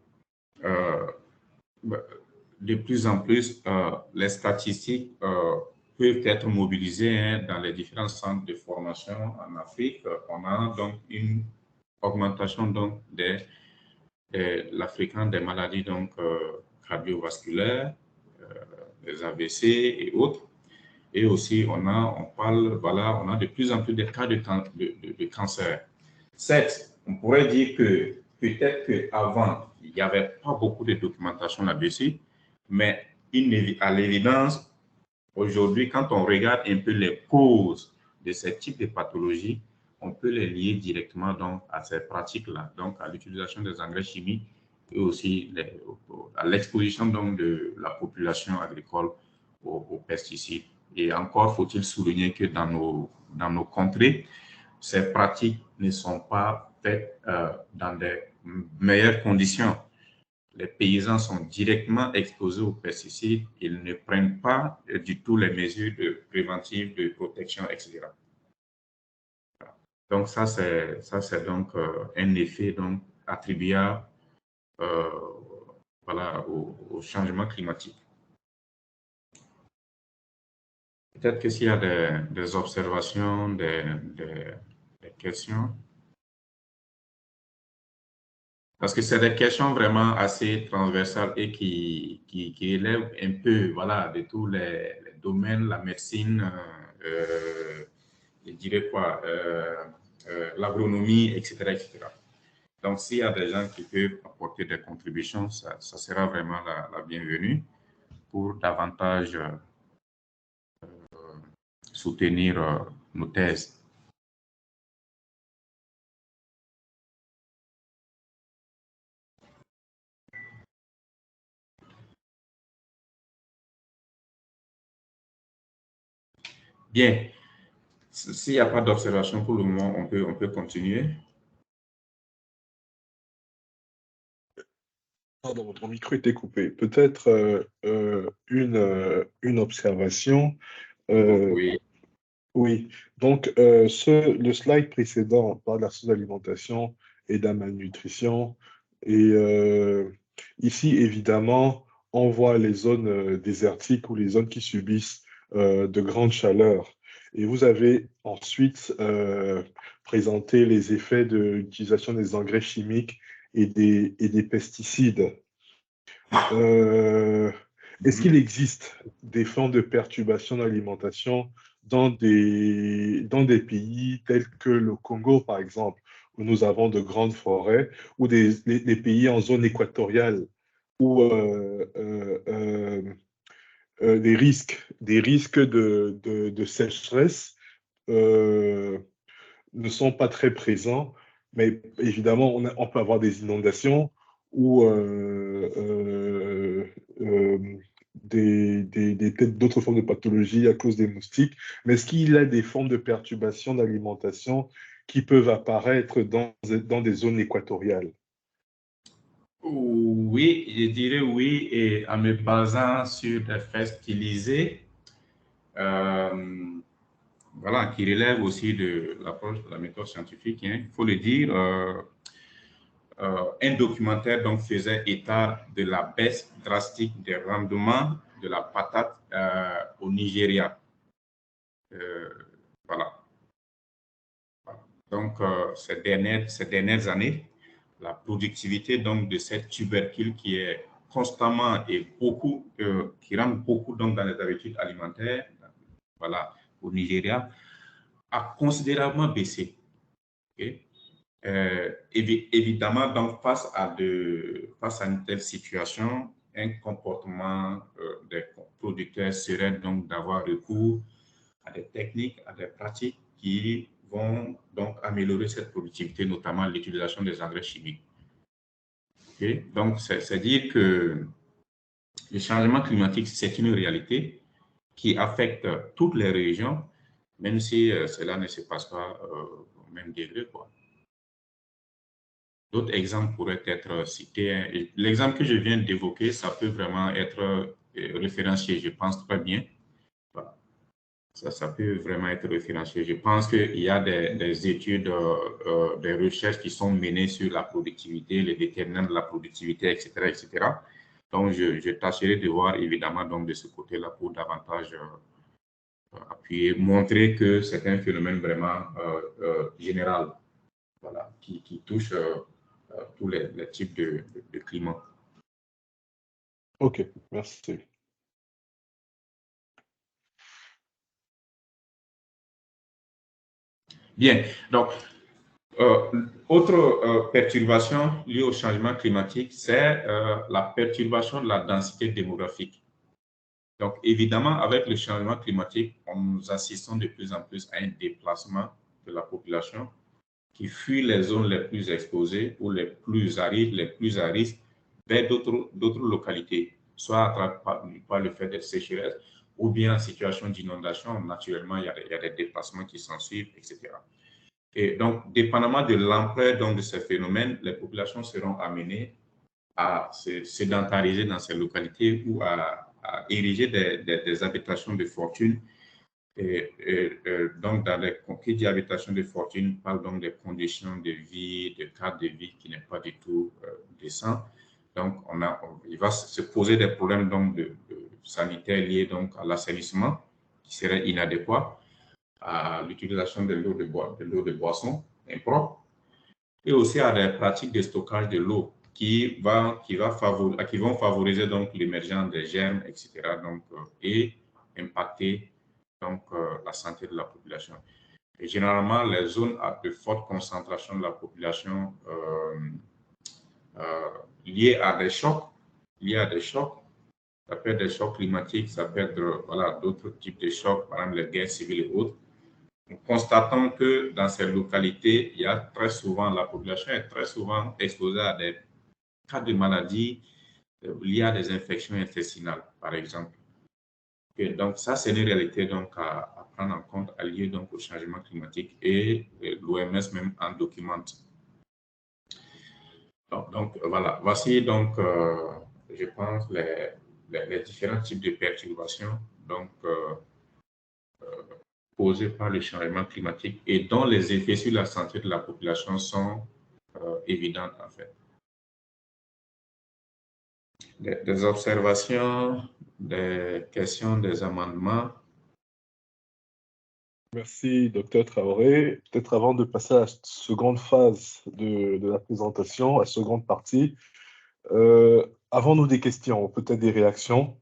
[SPEAKER 2] De plus en plus, les statistiques peuvent être mobilisées dans les différents centres de formation en Afrique. On a donc une augmentation donc de la fréquence des maladies donc, cardiovasculaires, les AVC et autres. Et aussi, on a de plus en plus de cas de cancer. Certes, on pourrait dire que peut-être qu'avant, il n'y avait pas beaucoup de documentation là-dessus, mais à l'évidence, aujourd'hui, quand on regarde un peu les causes de ce type de pathologie, on peut les lier directement donc, à ces pratiques-là, donc à l'utilisation des engrais chimiques et aussi à l'exposition donc, de la population agricole aux pesticides. Et encore faut-il souligner que dans nos contrées, ces pratiques ne sont pas faites dans des meilleures conditions. Les paysans sont directement exposés aux pesticides, ils ne prennent pas du tout les mesures préventives de protection, etc. Donc ça c'est donc un effet donc attribuable voilà, au changement climatique. Peut-être que s'il y a des observations, des questions. Parce que c'est des questions vraiment assez transversales et qui élèvent un peu voilà, de tous les domaines, la médecine, je dirais quoi, l'agronomie, etc., etc. Donc, s'il y a des gens qui peuvent apporter des contributions, ça sera vraiment la bienvenue pour davantage soutenir nos thèses. Bien. S'il n'y a pas d'observation pour le moment, on peut continuer.
[SPEAKER 1] Pardon, mon micro était coupé. Peut-être une observation.
[SPEAKER 2] Oui.
[SPEAKER 1] Oui, donc le slide précédent parle de la sous-alimentation et de la malnutrition. Et ici, évidemment, on voit les zones désertiques ou les zones qui subissent de grandes chaleurs. Et vous avez ensuite présenté les effets de l'utilisation des engrais chimiques et des pesticides. Est-ce qu'il existe des formes de perturbation de l'alimentation dans des pays tels que le Congo, par exemple, où nous avons de grandes forêts, ou des pays en zone équatoriale, où des risques de sécheresse ne sont pas très présents, mais évidemment, on peut avoir des inondations ou peut-être d'autres formes de pathologies à cause des moustiques. Mais est-ce qu'il y a des formes de perturbation d'alimentation qui peuvent apparaître dans des zones équatoriales?
[SPEAKER 2] Oui, je dirais oui, et en me basant sur des faits stylisés, voilà, qui relèvent aussi de l'approche de la méthode scientifique, hein, il faut le dire. un documentaire donc, faisait état de la baisse drastique des rendements de la patate au Nigeria. Voilà. Donc, ces dernières années, la productivité donc, de cette tubercule qui est constamment et beaucoup, qui rentre beaucoup donc, dans les habitudes alimentaires, voilà, au Nigeria, a considérablement baissé. Okay? Évidemment, donc, face à une telle situation, un comportement des producteurs serait donc d'avoir recours à des techniques, à des pratiques qui vont donc améliorer cette productivité, notamment l'utilisation des engrais chimiques. Okay? Donc, c'est dire que le changement climatique, c'est une réalité qui affecte toutes les régions, même si cela ne se passe pas au même degré, quoi. D'autres exemples pourraient être cités. L'exemple que je viens d'évoquer, ça peut vraiment être référencié, je pense très bien. Voilà. Ça peut vraiment être référencié. Je pense qu'il y a des études, des recherches qui sont menées sur la productivité, les déterminants de la productivité, etc., etc. Donc, je tâcherai de voir évidemment donc, de ce côté-là pour davantage appuyer, montrer que c'est un phénomène vraiment général, voilà, qui touche tous les types de climat.
[SPEAKER 1] Ok, merci.
[SPEAKER 2] Bien, donc, autre perturbation liée au changement climatique, c'est la perturbation de la densité démographique. Donc, évidemment, avec le changement climatique, nous assistons de plus en plus à un déplacement de la population qui fuit les zones les plus exposées ou les plus arides, les plus à risque, vers d'autres localités, soit par le fait de sécheresse ou bien en situation d'inondation. Naturellement, il y a des déplacements qui s'en suivent, etc. Et donc, dépendamment de l'ampleur de ces phénomènes, les populations seront amenées à se sédentariser dans ces localités ou à ériger des habitations de fortune. Donc, dans les qui dit habitation de fortune, parle donc des conditions de vie, de cadre de vie qui n'est pas du tout décent. Donc, il va se poser des problèmes donc, sanitaires liés donc, à l'assainissement qui serait inadéquat, à l'utilisation de l'eau de boisson impropre et aussi à des pratiques de stockage de l'eau qui vont favoriser donc l'émergence des germes, etc. Donc, et impacter donc, la santé de la population. Et généralement, les zones à de forte concentration de la population liées à des chocs, ça peut être des chocs climatiques, ça peut être voilà, d'autres types de chocs, par exemple les guerres civiles et autres. Nous constatons que dans ces localités, il y a très souvent, la population est très souvent exposée à des cas de maladies liées à des infections intestinales, par exemple. Et donc, ça, c'est une réalité donc, à prendre en compte, liée donc, au changement climatique et l'OMS même en documente. Donc, voilà, voici donc, je pense, les différents types de perturbations donc, posées par le changement climatique et dont les effets sur la santé de la population sont évidents en fait. Des observations, des questions, des amendements.
[SPEAKER 1] Merci, docteur Traoré. Peut-être avant de passer à la seconde phase de la présentation, à la seconde partie, avons-nous des questions, peut-être des réactions?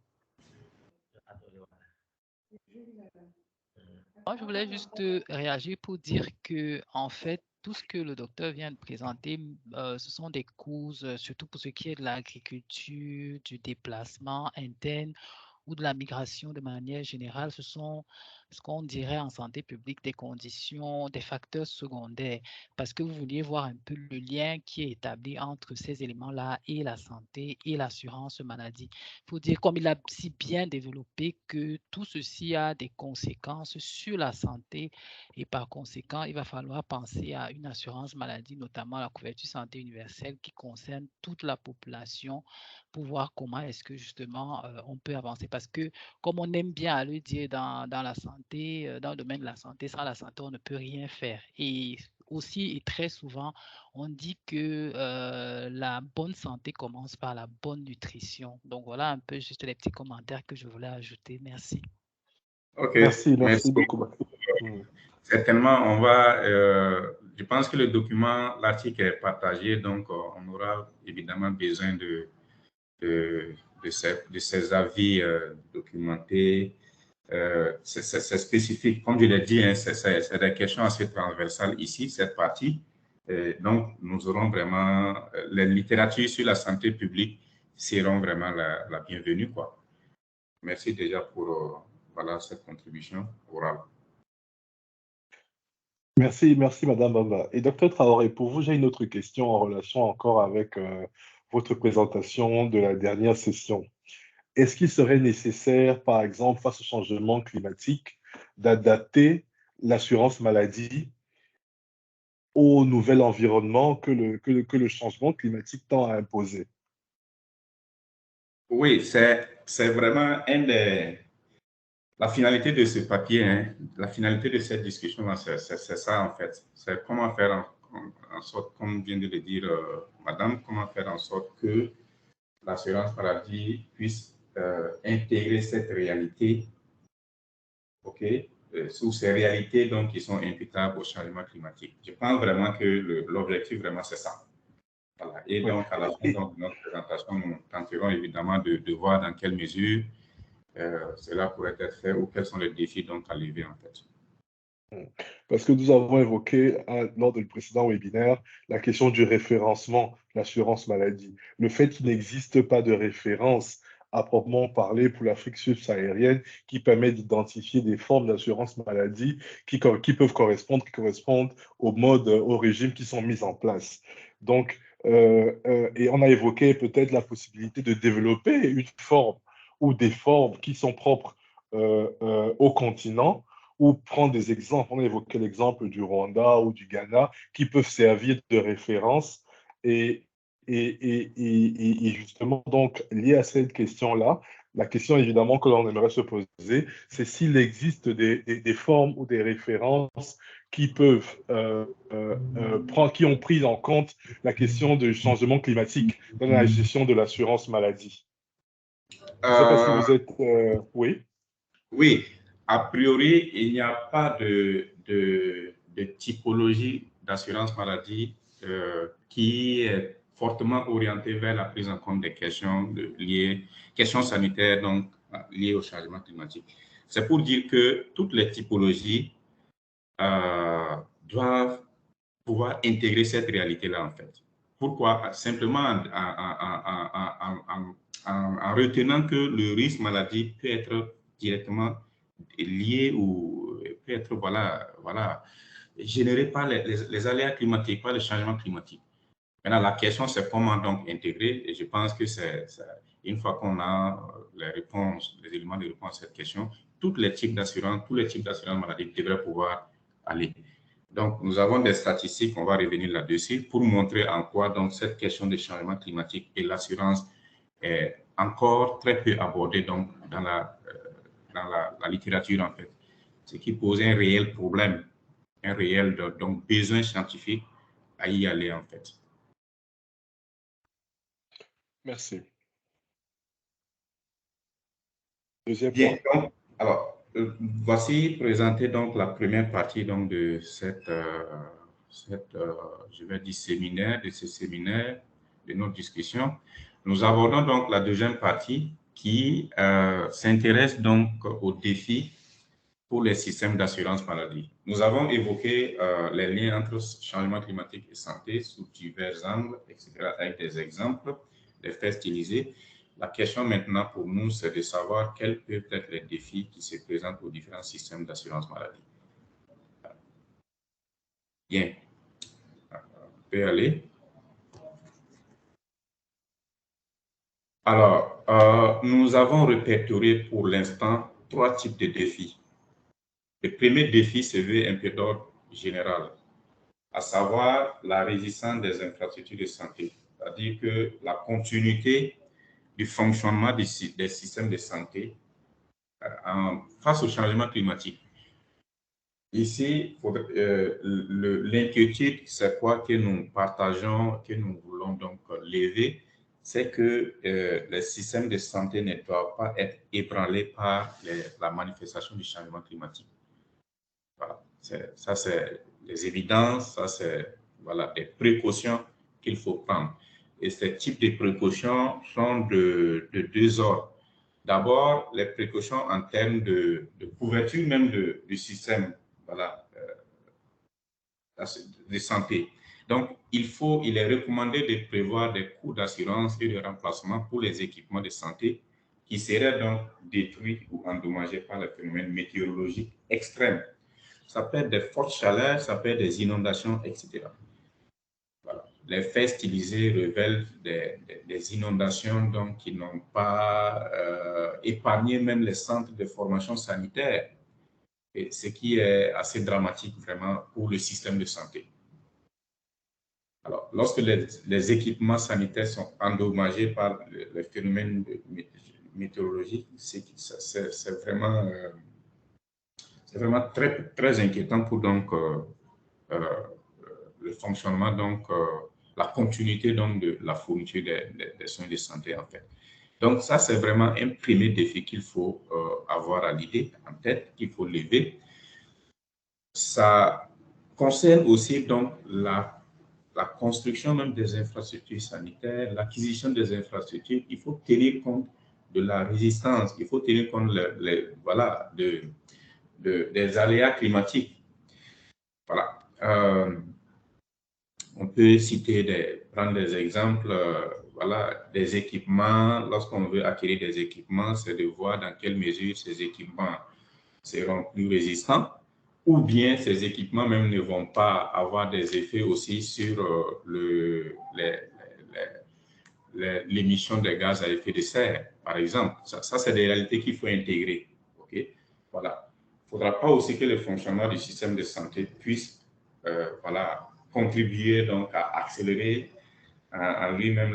[SPEAKER 3] Moi, je voulais juste réagir pour dire que, en fait, tout ce que le docteur vient de présenter, ce sont des causes, surtout pour ce qui est de l'agriculture, du déplacement interne ou de la migration de manière générale. Ce sont ce qu'on dirait en santé publique des conditions, des facteurs secondaires, parce que vous vouliez voir un peu le lien qui est établi entre ces éléments-là et la santé et l'assurance maladie. Il faut dire, comme il a si bien développé, que tout ceci a des conséquences sur la santé et par conséquent, il va falloir penser à une assurance maladie, notamment la couverture santé universelle qui concerne toute la population pour voir comment est-ce que justement on peut avancer. Parce que comme on aime bien à le dire dans la santé, dans le domaine de la santé, sans la santé, on ne peut rien faire. Et aussi et très souvent, on dit que la bonne santé commence par la bonne nutrition. Donc voilà un peu juste les petits commentaires que je voulais ajouter. Merci.
[SPEAKER 2] OK,
[SPEAKER 1] Merci
[SPEAKER 2] merci.
[SPEAKER 1] beaucoup. Mm.
[SPEAKER 2] Certainement, je pense que le document, l'article est partagé, donc on aura évidemment besoin de ces avis documentés. C'est spécifique, comme je l'ai dit, hein, c'est des questions assez transversales ici, cette partie. Donc, nous aurons vraiment, les littératures sur la santé publique seront vraiment la bienvenue, quoi. Merci déjà pour voilà, cette contribution orale.
[SPEAKER 1] Merci, Madame Bamba. Et docteur Traoré, pour vous, j'ai une autre question en relation encore avec votre présentation de la dernière session. Est-ce qu'il serait nécessaire, par exemple, face au changement climatique, d'adapter l'assurance maladie au nouvel environnement que le changement climatique tend à imposer?
[SPEAKER 2] Oui, c'est vraiment la finalité de ce papier, hein, la finalité de cette discussion-là, c'est ça en fait. C'est comment faire en sorte, comme vient de le dire Madame, comment faire en sorte que l'assurance maladie puisse intégrer cette réalité, ok, sous ces réalités donc, qui sont imputables au changement climatique. Je pense vraiment que l'objectif, vraiment, c'est ça. Voilà. Et donc, à la fin donc, de notre présentation, nous tenterons évidemment de voir dans quelle mesure cela pourrait être fait ou quels sont les défis donc à lever en fait.
[SPEAKER 1] Parce que nous avons évoqué lors du précédent webinaire la question du référencement de l'assurance maladie. Le fait qu'il n'existe pas de référence à proprement parler pour l'Afrique subsaharienne qui permet d'identifier des formes d'assurance maladie qui peuvent correspondre, au mode, au régime qui sont mis en place. Donc, et on a évoqué peut-être la possibilité de développer une forme ou des formes qui sont propres au continent, ou prendre des exemples. On a évoqué l'exemple du Rwanda ou du Ghana qui peuvent servir de référence. Et justement, donc, lié à cette question-là, la question évidemment que l'on aimerait se poser, c'est s'il existe des formes ou des références qui peuvent qui ont pris en compte la question du changement climatique dans la gestion de l'assurance maladie. Je ne sais pas si vous êtes... oui.
[SPEAKER 2] Oui, a priori, il n'y a pas de typologie d'assurance maladie qui est fortement orientée vers la prise en compte des questions questions sanitaires donc liées au changement climatique. C'est pour dire que toutes les typologies doivent pouvoir intégrer cette réalité-là en fait. Pourquoi? Simplement en retenant que le risque maladie peut être directement lié ou peut être généré par les aléas climatiques, par le changement climatique. Maintenant, la question, c'est comment donc intégrer, et je pense que c'est une fois qu'on a les réponses, les éléments de réponse à cette question, tous les types d'assurance maladie devraient pouvoir aller. Donc, nous avons des statistiques, on va revenir là-dessus, pour montrer en quoi donc cette question de changement climatique et l'assurance est encore très peu abordée donc, dans la littérature, en fait. Ce qui pose un réel problème, un réel donc, besoin scientifique à y aller, en fait.
[SPEAKER 1] Merci. Deuxième
[SPEAKER 2] Bien,
[SPEAKER 1] point.
[SPEAKER 2] donc, alors, voici présenté donc la première partie donc, de je vais dire séminaire, de ce séminaire, de notre discussion. Nous abordons donc la deuxième partie qui s'intéresse donc aux défis pour les systèmes d'assurance maladie. Nous avons évoqué les liens entre changement climatique et santé sous divers angles, etc., avec des exemples, des faits stylisés. La question maintenant pour nous, c'est de savoir quels peuvent être les défis qui se présentent aux différents systèmes d'assurance maladie. Bien, on peut aller. Alors, nous avons répertorié pour l'instant 3 types de défis. Le premier défi se veut un peu d'ordre général, à savoir la résistance des infrastructures de santé, c'est-à-dire que la continuité du fonctionnement des systèmes de santé face au changement climatique. ici, l'inquiétude, c'est quoi que nous partageons, que nous voulons donc lever, c'est que le système de santé ne doit pas être ébranlé par la manifestation du changement climatique. Voilà. Ça, c'est les évidences, ça, c'est voilà, des précautions qu'il faut prendre. Et ces types de précautions sont de deux ordres. D'abord, les précautions en termes de couverture même du système voilà, de santé. Donc, il est recommandé de prévoir des coûts d'assurance et de remplacement pour les équipements de santé qui seraient donc détruits ou endommagés par les phénomènes météorologiques extrêmes. Ça peut être des fortes chaleurs, ça peut être des inondations, etc. Voilà. Les faits stylisés révèlent des inondations donc, qui n'ont pas épargné même les centres de formation sanitaire, et ce qui est assez dramatique vraiment pour le système de santé. Alors, lorsque les équipements sanitaires sont endommagés par les phénomènes météorologiques, c'est vraiment très, très inquiétant pour donc, le fonctionnement, donc, la continuité donc, de la fourniture des soins de santé, en fait. Donc, ça, c'est vraiment un premier défi qu'il faut avoir à l'idée, en tête, qu'il faut lever. Ça concerne aussi donc la construction même des infrastructures sanitaires, l'acquisition des infrastructures. Il faut tenir compte de la résistance, il faut tenir compte voilà, des aléas climatiques. Voilà. On peut citer, prendre des exemples, voilà, des équipements. Lorsqu'on veut acquérir des équipements, c'est de voir dans quelle mesure ces équipements seront plus résistants, ou bien ces équipements même ne vont pas avoir des effets aussi sur l'émission des gaz à effet de serre, par exemple. Ça c'est des réalités qu'il faut intégrer. Okay? Voilà. Il ne faudra pas aussi que le fonctionnement du système de santé puisse voilà, contribuer donc, à accélérer en lui-même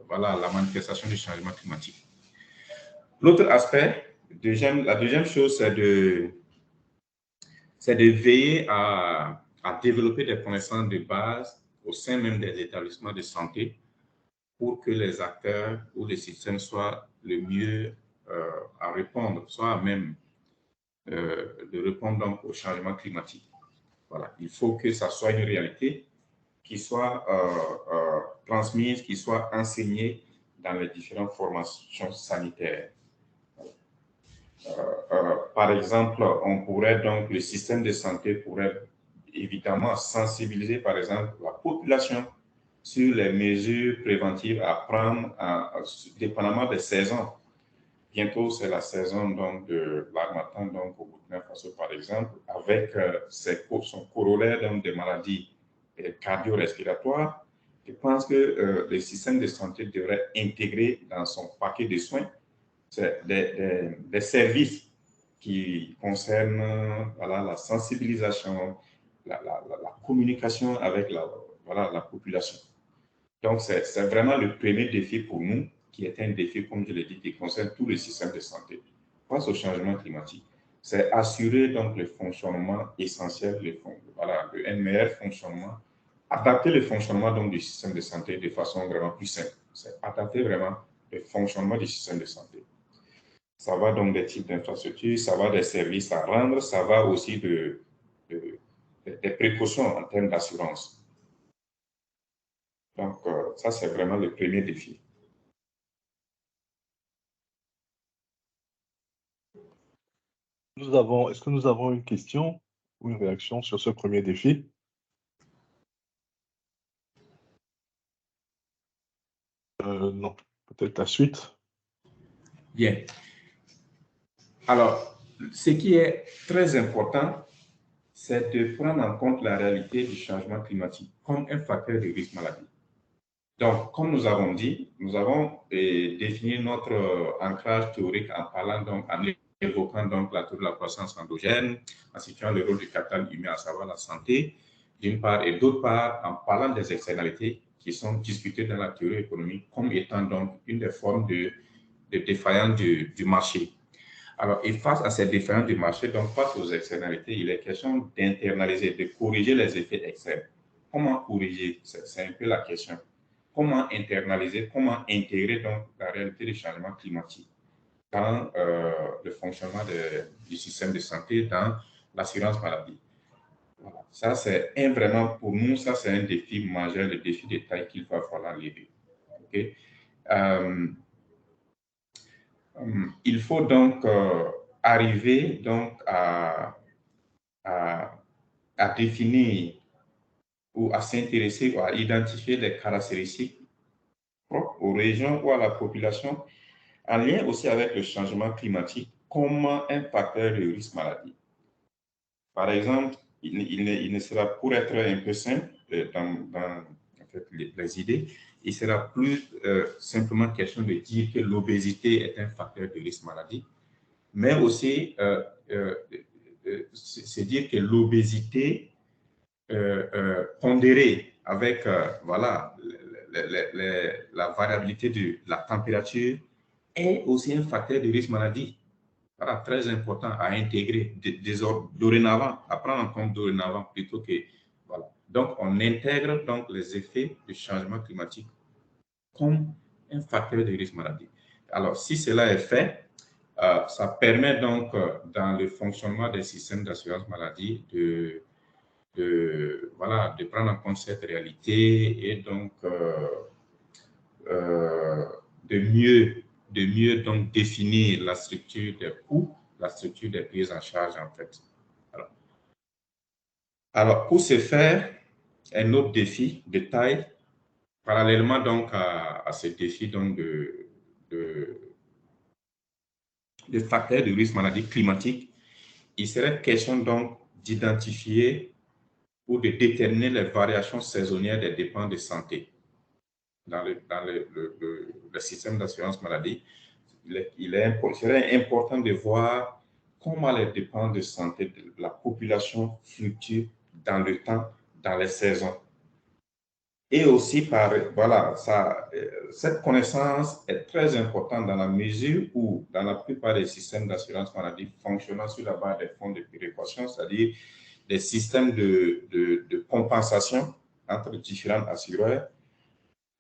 [SPEAKER 2] voilà, la manifestation du changement climatique. L'autre aspect, la deuxième chose, c'est de veiller à développer des connaissances de base au sein même des établissements de santé pour que les acteurs ou les systèmes soient le mieux à répondre, soient à même de répondre donc au changement climatique. Voilà. Il faut que ça soit une réalité qui soit transmise, qui soit enseignée dans les différentes formations sanitaires. Par exemple, le système de santé pourrait évidemment sensibiliser, par exemple, la population sur les mesures préventives à prendre, dépendamment des saisons. Bientôt, c'est la saison donc, de l'harmattan, donc au Burkina Faso, par exemple, avec son corollaire donc, des maladies cardio-respiratoires. Je pense que le système de santé devrait intégrer dans son paquet de soins des services qui concernent voilà, la sensibilisation, la communication avec la population. Donc, c'est vraiment le premier défi pour nous, qui est un défi, comme je l'ai dit, qui concerne tout le système de santé. Face au changement climatique, c'est assurer donc le fonctionnement essentiel, un meilleur fonctionnement, adapter le fonctionnement donc, du système de santé de façon vraiment plus simple. C'est adapter vraiment le fonctionnement du système de santé. Ça va donc des types d'infrastructures, ça va des services à rendre, ça va aussi des précautions en termes d'assurance. Donc, ça, c'est vraiment le premier défi.
[SPEAKER 1] Est-ce que nous avons une question ou une réaction sur ce premier défi? Non, peut-être la suite.
[SPEAKER 2] Bien. Alors, ce qui est très important, c'est de prendre en compte la réalité du changement climatique comme un facteur de risque maladie. Donc, comme nous avons dit, nous avons défini notre ancrage théorique en parlant donc, en évoquant donc la théorie de la croissance endogène, en situant le rôle du capital humain, à savoir la santé, d'une part, et d'autre part, en parlant des externalités qui sont discutées dans la théorie économique comme étant donc une des formes de défaillance du marché. Alors, et face à ces différences du marché, donc face aux externalités, il est question d'internaliser, de corriger les effets externes. Comment corriger? C'est un peu la question. Comment internaliser, comment intégrer donc la réalité du changement climatique dans le fonctionnement du système de santé, dans l'assurance maladie. Voilà. Ça, c'est vraiment, pour nous, ça, c'est un défi majeur, le défi de taille qu'il va falloir lever. Okay? Il faut donc arriver donc à définir ou à s'intéresser ou à identifier les caractéristiques propres aux régions ou à la population en lien aussi avec le changement climatique comme un facteur de risque maladie. Par exemple, il ne sera, pour être un peu simple dans en fait, les idées, il sera plus simplement question de dire que l'obésité est un facteur de risque maladie, mais aussi c'est dire que l'obésité pondérée avec voilà, la variabilité de la température est aussi un facteur de risque maladie. Voilà, très important à intégrer dorénavant, à prendre en compte dorénavant plutôt que... Voilà. Donc, on intègre donc les effets du changement climatique comme un facteur de risque maladie. Alors, si cela est fait, ça permet donc, dans le fonctionnement des systèmes d'assurance maladie, voilà, de prendre en compte cette réalité et donc de mieux donc définir la structure des coûts, la structure des prises en charge en fait. Alors pour ce faire, un autre défi de taille, parallèlement donc à ce défi donc de facteurs de risque maladie climatique, il serait question donc d'identifier ou de déterminer les variations saisonnières des dépenses de santé dans le système d'assurance maladie. Il serait important de voir comment les dépenses de santé de la population fluctuent dans le temps, dans les saisons. Et aussi, voilà, cette connaissance est très importante dans la mesure où, dans la plupart des systèmes d'assurance maladie fonctionnant sur la base des fonds de péréquation, c'est-à-dire des systèmes de compensation entre différents assureurs,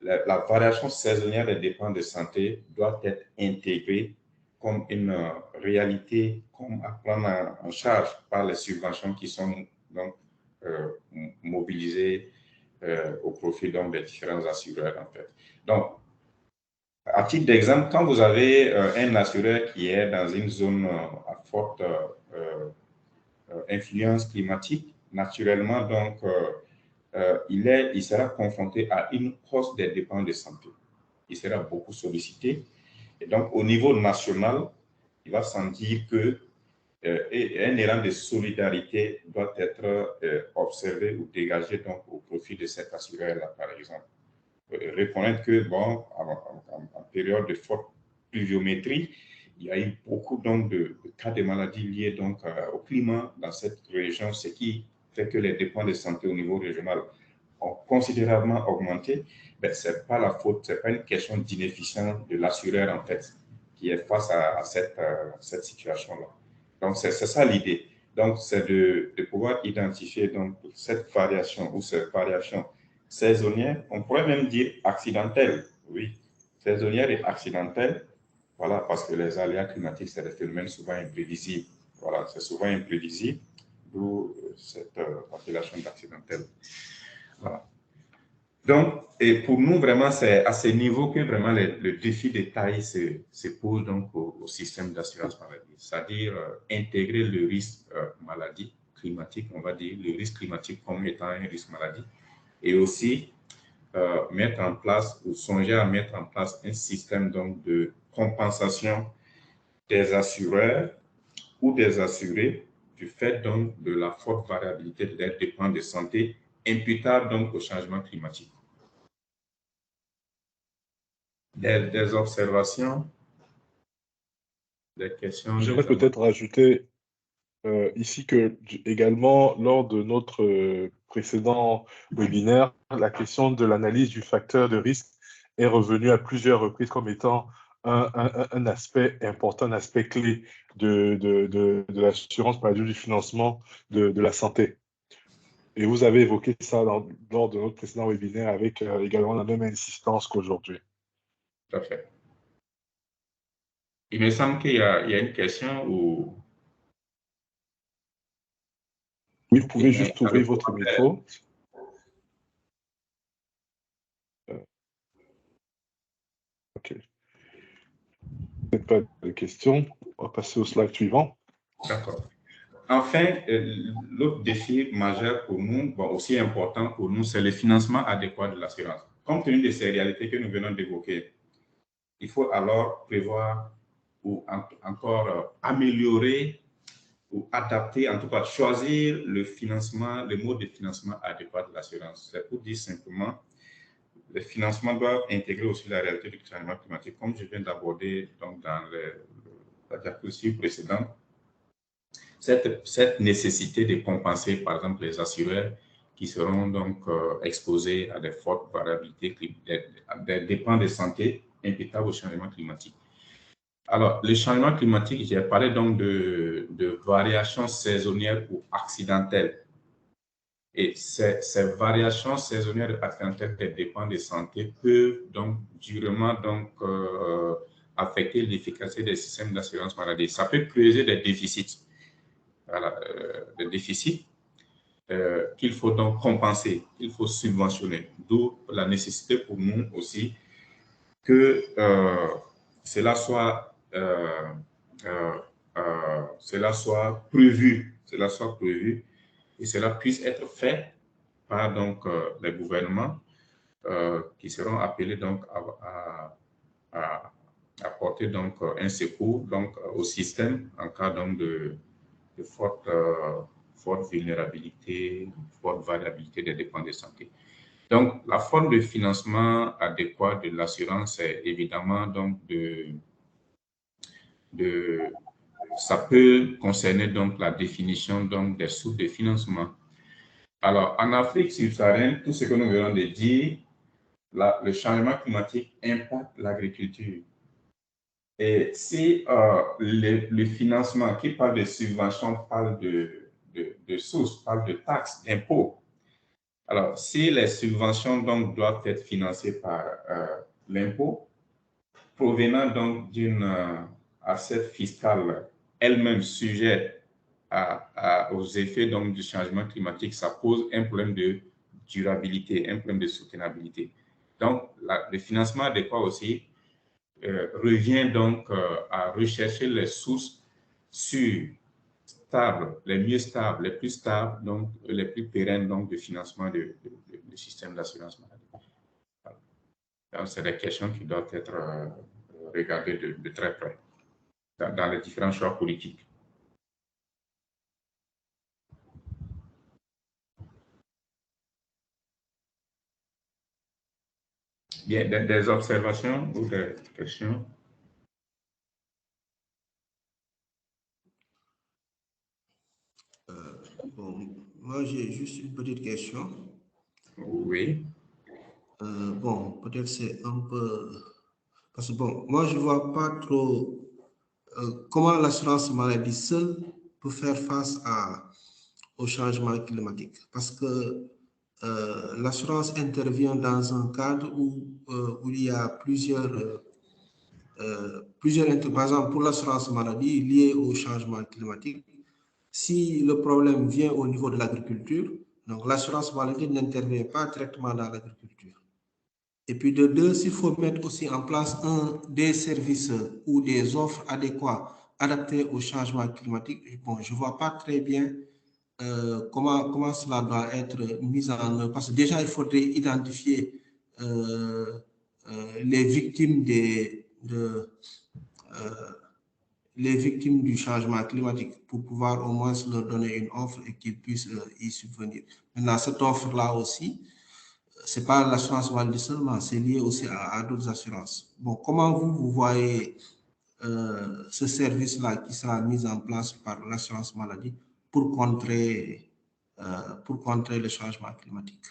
[SPEAKER 2] la variation saisonnière des dépenses de santé doit être intégrée comme une réalité, comme à prendre en charge par les subventions qui sont donc mobilisées au profit donc, des différents assureurs en fait. Donc, à titre d'exemple, quand vous avez un assureur qui est dans une zone à forte influence climatique, naturellement donc il sera confronté à une hausse des dépenses de santé. Il sera beaucoup sollicité. Et donc, au niveau national, il va sentir que un élan de solidarité doit être observé ou dégagé donc, au profit de cet assureur-là, par exemple. Reconnaître que, bon, en période de forte pluviométrie, il y a eu beaucoup donc, de cas de maladies liées donc, au climat dans cette région, ce qui fait que les dépenses de santé au niveau régional ont considérablement augmenté. Ben, ce n'est pas la faute, ce n'est pas une question d'inefficience de l'assureur en fait, qui est face à cette situation-là. Donc, c'est ça l'idée. Donc, c'est de pouvoir identifier donc, cette variation ou cette variation saisonnière, on pourrait même dire accidentelle, oui, saisonnière et accidentelle, voilà, parce que les aléas climatiques, c'est des phénomènes souvent imprévisibles. Voilà, c'est souvent imprévisible, d'où cette appellation d'accidentelle. Voilà. Donc, et pour nous, vraiment, c'est à ce niveau que vraiment le défi de taille se pose donc au système d'assurance maladie, c'est-à-dire intégrer le risque maladie climatique, on va dire, le risque climatique comme étant un risque maladie, et aussi mettre en place ou songer à mettre en place un système donc, de compensation des assureurs ou des assurés du fait donc de la forte variabilité de leurs dépenses de santé imputable donc au changement climatique. Des observations, des questions?
[SPEAKER 1] J'aimerais peut-être rajouter ici que également, lors de notre précédent webinaire, la question de l'analyse du facteur de risque est revenue à plusieurs reprises comme étant un aspect important, un aspect clé de l'assurance maladie, du financement de la santé. Et vous avez évoqué ça lors de notre précédent webinaire avec également la même insistance qu'aujourd'hui.
[SPEAKER 2] Tout à fait. Il me semble qu'il y a une question où...
[SPEAKER 1] Oui, vous pouvez juste ouvrir votre micro. OK. Peut-être pas de questions. On va passer au slide suivant.
[SPEAKER 2] D'accord. Enfin, l'autre défi majeur pour nous, bon, aussi important pour nous, c'est le financement adéquat de l'assurance. Compte tenu de ces réalités que nous venons d'évoquer, il faut alors prévoir ou encore améliorer ou adapter, en tout cas choisir le financement, le mode de financement adéquat de l'assurance. C'est pour dire simplement, le financement doit intégrer aussi la réalité du changement climatique, comme je viens d'aborder dans la diapositive précédente. Cette nécessité de compenser, par exemple, les assureurs qui seront donc exposés à des fortes variabilités, des dépenses de santé imputables au changement climatique. Alors, le changement climatique, j'ai parlé donc de variations saisonnières ou accidentelles. Et ces variations saisonnières ou accidentelles des dépenses de santé peuvent donc durement affecter l'efficacité des systèmes d'assurance maladie. Ça peut creuser des déficits. Voilà, des déficits qu'il faut donc compenser, qu'il faut subventionner. D'où la nécessité pour nous aussi que cela soit prévu, et cela puisse être fait par donc les gouvernements qui seront appelés donc à apporter donc un secours donc au système en cas donc de forte vulnérabilité, forte variabilité des dépenses de santé. Donc, la forme de financement adéquat de l'assurance est évidemment donc ça peut concerner donc la définition donc des sources de financement. Alors, en Afrique subsaharienne, tout ce que nous venons de dire, le changement climatique impacte l'agriculture. Et si le financement qui parle de subventions parle de sources, parle de taxes, d'impôts, alors si les subventions donc doivent être financées par l'impôt, provenant donc d'une assiette fiscale elle-même sujette aux effets donc du changement climatique, ça pose un problème de durabilité, un problème de soutenabilité. Donc, le financement adéquat aussi revient donc à rechercher les sources sûres, stables, les mieux stables, les plus stables, donc les plus pérennes donc, de financement du système d'assurance maladie. Voilà. Donc, c'est des questions qui doivent être regardées de très près dans les différents choix politiques. Bien, des observations ou des questions?
[SPEAKER 4] Bon, moi j'ai juste une petite question.
[SPEAKER 2] Oui.
[SPEAKER 4] Bon, peut-être c'est un peu... Parce que bon, moi je ne vois pas trop comment l'assurance maladie seule peut faire face au changement climatique. Parce que l'assurance intervient dans un cadre où il y a plusieurs par exemple, pour l'assurance maladie liée au changement climatique, si le problème vient au niveau de l'agriculture, donc l'assurance maladie n'intervient pas directement dans l'agriculture. Et puis de deux, s'il faut mettre aussi en place des services ou des offres adéquates adaptées au changement climatique, bon, je ne vois pas très bien comment cela doit être mis en œuvre. Parce que déjà, il faudrait identifier les victimes les victimes du changement climatique pour pouvoir au moins leur donner une offre et qu'ils puissent y subvenir. Maintenant, cette offre-là aussi, ce n'est pas l'assurance maladie seulement, c'est lié aussi à d'autres assurances. Bon, comment vous voyez ce service-là qui sera mis en place par l'assurance maladie pour contrer le changement climatique?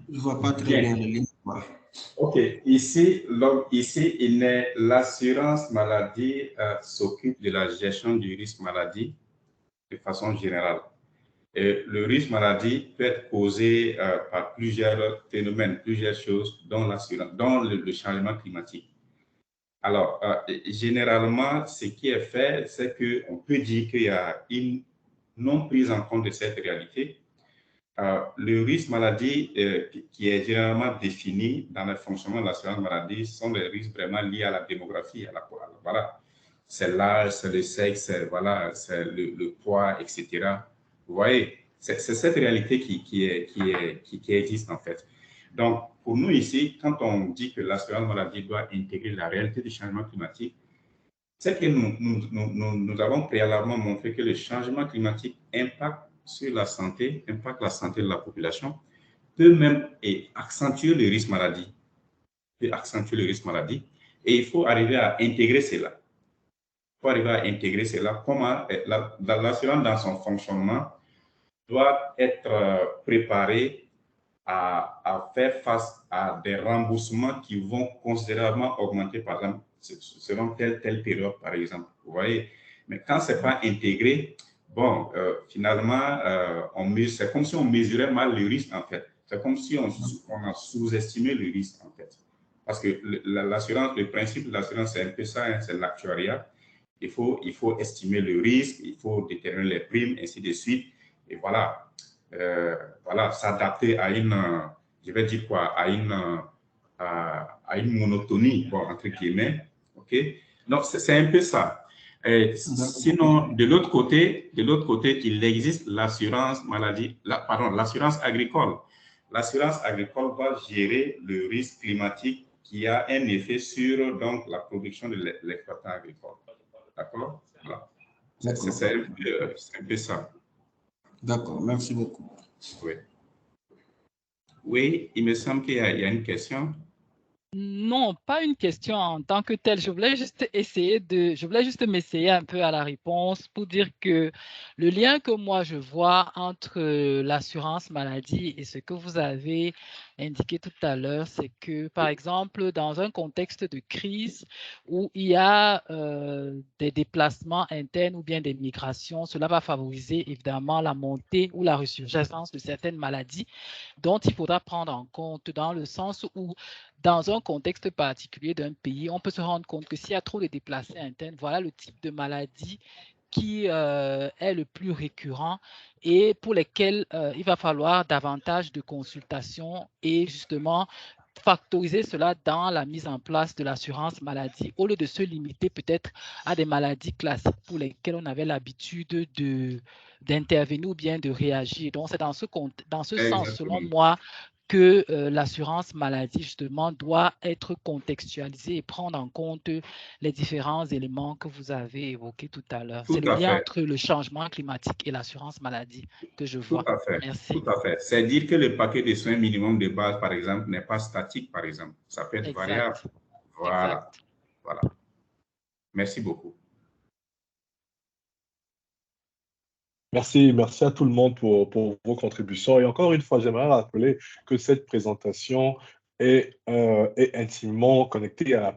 [SPEAKER 4] Je ne vois pas très bien le lien.
[SPEAKER 2] OK. Ici, l'assurance maladie s'occupe de la gestion du risque maladie de façon générale. Et le risque maladie peut être causé par plusieurs phénomènes, plusieurs choses, dont le changement climatique. Alors, généralement, ce qui est fait, c'est qu'on peut dire qu'il y a une non prise en compte de cette réalité. Le risque maladie qui est généralement défini dans le fonctionnement de l'assurance maladie sont des risques vraiment liés à la démographie, voilà. C'est l'âge, c'est le sexe, voilà, c'est le poids, etc. Vous voyez, c'est cette réalité qui existe en fait. Donc, pour nous ici, quand on dit que l'assurance maladie doit intégrer la réalité du changement climatique, c'est que nous avons préalablement montré que le changement climatique impacte la santé de la population, peut même accentuer le risque maladie. Et il faut arriver à intégrer cela. Comment l'assurance dans son fonctionnement doit être préparée à faire face à des remboursements qui vont considérablement augmenter, par exemple, selon telle période, par exemple. Vous voyez? Mais quand ce n'est pas intégré, bon, finalement, c'est comme si on mesurait mal le risque, en fait. C'est comme si on a sous-estimé le risque, en fait. Parce que l'assurance, le principe de l'assurance, c'est un peu ça, hein, c'est l'actuariat. Il faut estimer le risque, il faut déterminer les primes, ainsi de suite. Et voilà. Voilà, s'adapter à je vais dire quoi, à une monotonie, bon, entre guillemets, ok? Donc, c'est un peu ça. Sinon, de l'autre côté, il existe l'assurance maladie, l'assurance agricole. L'assurance agricole va gérer le risque climatique qui a un effet sur donc, la production de l'exploitant agricole. D'accord? Voilà. C'est un peu ça.
[SPEAKER 4] D'accord, merci beaucoup.
[SPEAKER 2] Oui. Oui, il me semble qu'il y a une question.
[SPEAKER 3] Non, pas une question en tant que telle. Je voulais juste m'essayer un peu à la réponse pour dire que le lien que moi je vois entre l'assurance maladie et ce que vous avez indiqué tout à l'heure, c'est que, par exemple, dans un contexte de crise où il y a des déplacements internes ou bien des migrations, cela va favoriser évidemment la montée ou la résurgence de certaines maladies dont il faudra prendre en compte dans le sens où dans un contexte particulier d'un pays, on peut se rendre compte que s'il y a trop de déplacés internes, voilà le type de maladie qui est le plus récurrent et pour lesquels il va falloir davantage de consultations et justement factoriser cela dans la mise en place de l'assurance maladie au lieu de se limiter peut-être à des maladies classiques pour lesquelles on avait l'habitude d'intervenir ou bien de réagir. Donc, c'est dans ce sens, selon moi, que l'assurance maladie, justement, doit être contextualisée et prendre en compte les différents éléments que vous avez évoqués tout à l'heure. C'est le lien entre le changement climatique et l'assurance maladie que je vois.
[SPEAKER 2] Tout à fait.
[SPEAKER 3] Merci.
[SPEAKER 2] Tout à fait. C'est dire que le paquet de soins minimum de base, par exemple, n'est pas statique, par exemple. Ça peut être variable. Voilà.
[SPEAKER 3] Exact.
[SPEAKER 2] Voilà. Merci beaucoup.
[SPEAKER 1] Merci à tout le monde pour vos contributions. Et encore une fois, j'aimerais rappeler que cette présentation est intimement connectée à la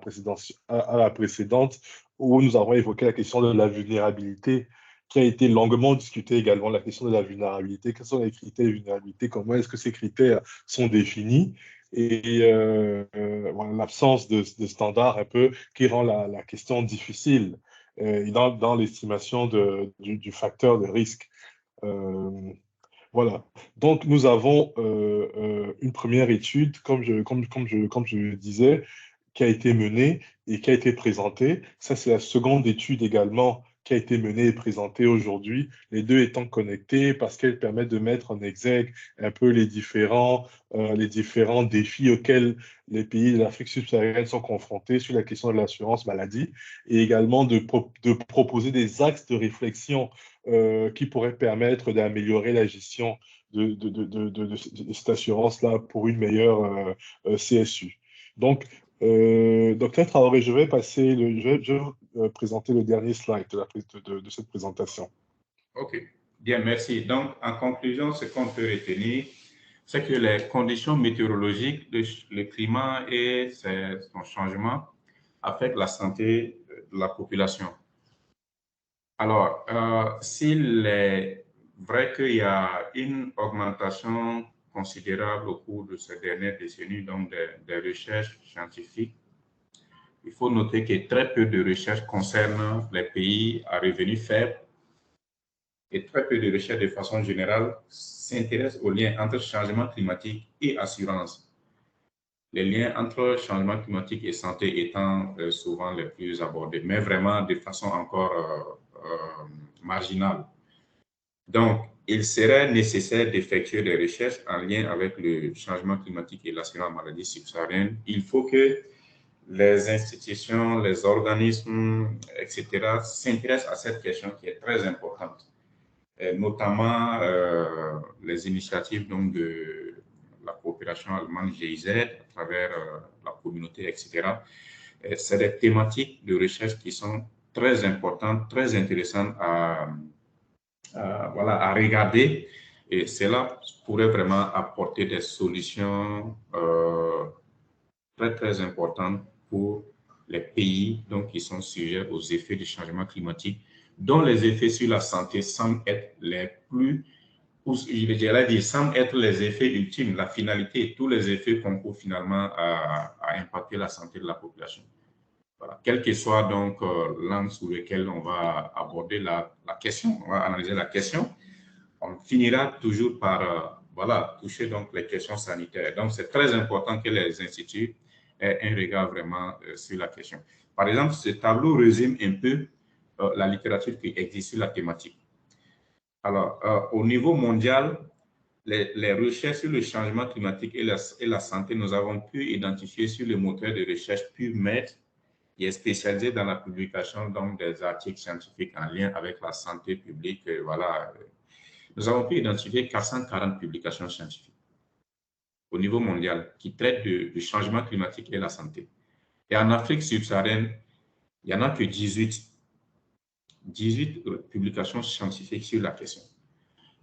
[SPEAKER 1] précédente où nous avons évoqué la question de la vulnérabilité, qui a été longuement discutée également, la question de la vulnérabilité. Quels sont les critères de vulnérabilité? Comment est-ce que ces critères sont définis? Et voilà, l'absence de standards un peu qui rend la question difficile dans l'estimation du facteur de risque. Voilà. Donc, nous avons une première étude, comme je le disais, qui a été menée et qui a été présentée. Ça, c'est la seconde étude également qui a été menée et présentée aujourd'hui, les deux étant connectées parce qu'elles permettent de mettre en exergue un peu les différents défis auxquels les pays de l'Afrique subsaharienne sont confrontés sur la question de l'assurance maladie et également de proposer des axes de réflexion qui pourraient permettre d'améliorer la gestion de cette assurance-là pour une meilleure CSU. Donc, Docteur Traoré, je vais présenter le dernier slide de cette présentation.
[SPEAKER 2] OK. Bien, merci. Donc, en conclusion, ce qu'on peut retenir, c'est que les conditions météorologiques, le climat et son changement affectent la santé de la population. Alors, s'il est vrai qu'il y a une augmentation considérable au cours de ces dernières décennies, donc des recherches scientifiques, il faut noter que très peu de recherches concernent les pays à revenus faibles et très peu de recherches de façon générale s'intéressent aux liens entre changement climatique et assurance. Les liens entre changement climatique et santé étant souvent les plus abordés, mais vraiment de façon encore marginale. Donc, il serait nécessaire d'effectuer des recherches en lien avec le changement climatique et l'assurance maladie subsaharienne. Il faut que les institutions, les organismes, etc., s'intéressent à cette question qui est très importante, et notamment les initiatives donc, de la coopération allemande GIZ à travers la communauté, etc. C'est des thématiques de recherche qui sont très importantes, très intéressantes à regarder, et cela pourrait vraiment apporter des solutions très, très importantes pour les pays donc, qui sont sujets aux effets du changement climatique, dont les effets sur la santé semblent être les plus, je dirais dire, semblent être les effets ultimes, la finalité, tous les effets concourent finalement à impacter la santé de la population. Voilà. Quel que soit donc l'angle sur lequel on va aborder la question, on va analyser la question, on finira toujours par toucher donc les questions sanitaires. Donc, c'est très important que les instituts aient un regard vraiment sur la question. Par exemple, ce tableau résume un peu la littérature qui existe sur la thématique. Alors, au niveau mondial, les recherches sur le changement climatique et la santé, nous avons pu identifier sur le moteur de recherche PubMed, qui est spécialisé dans la publication donc, des articles scientifiques en lien avec la santé publique. Nous avons pu identifier 440 publications scientifiques au niveau mondial qui traitent du changement climatique et la santé. Et en Afrique subsaharienne, il n'y en a que 18 publications scientifiques sur la question.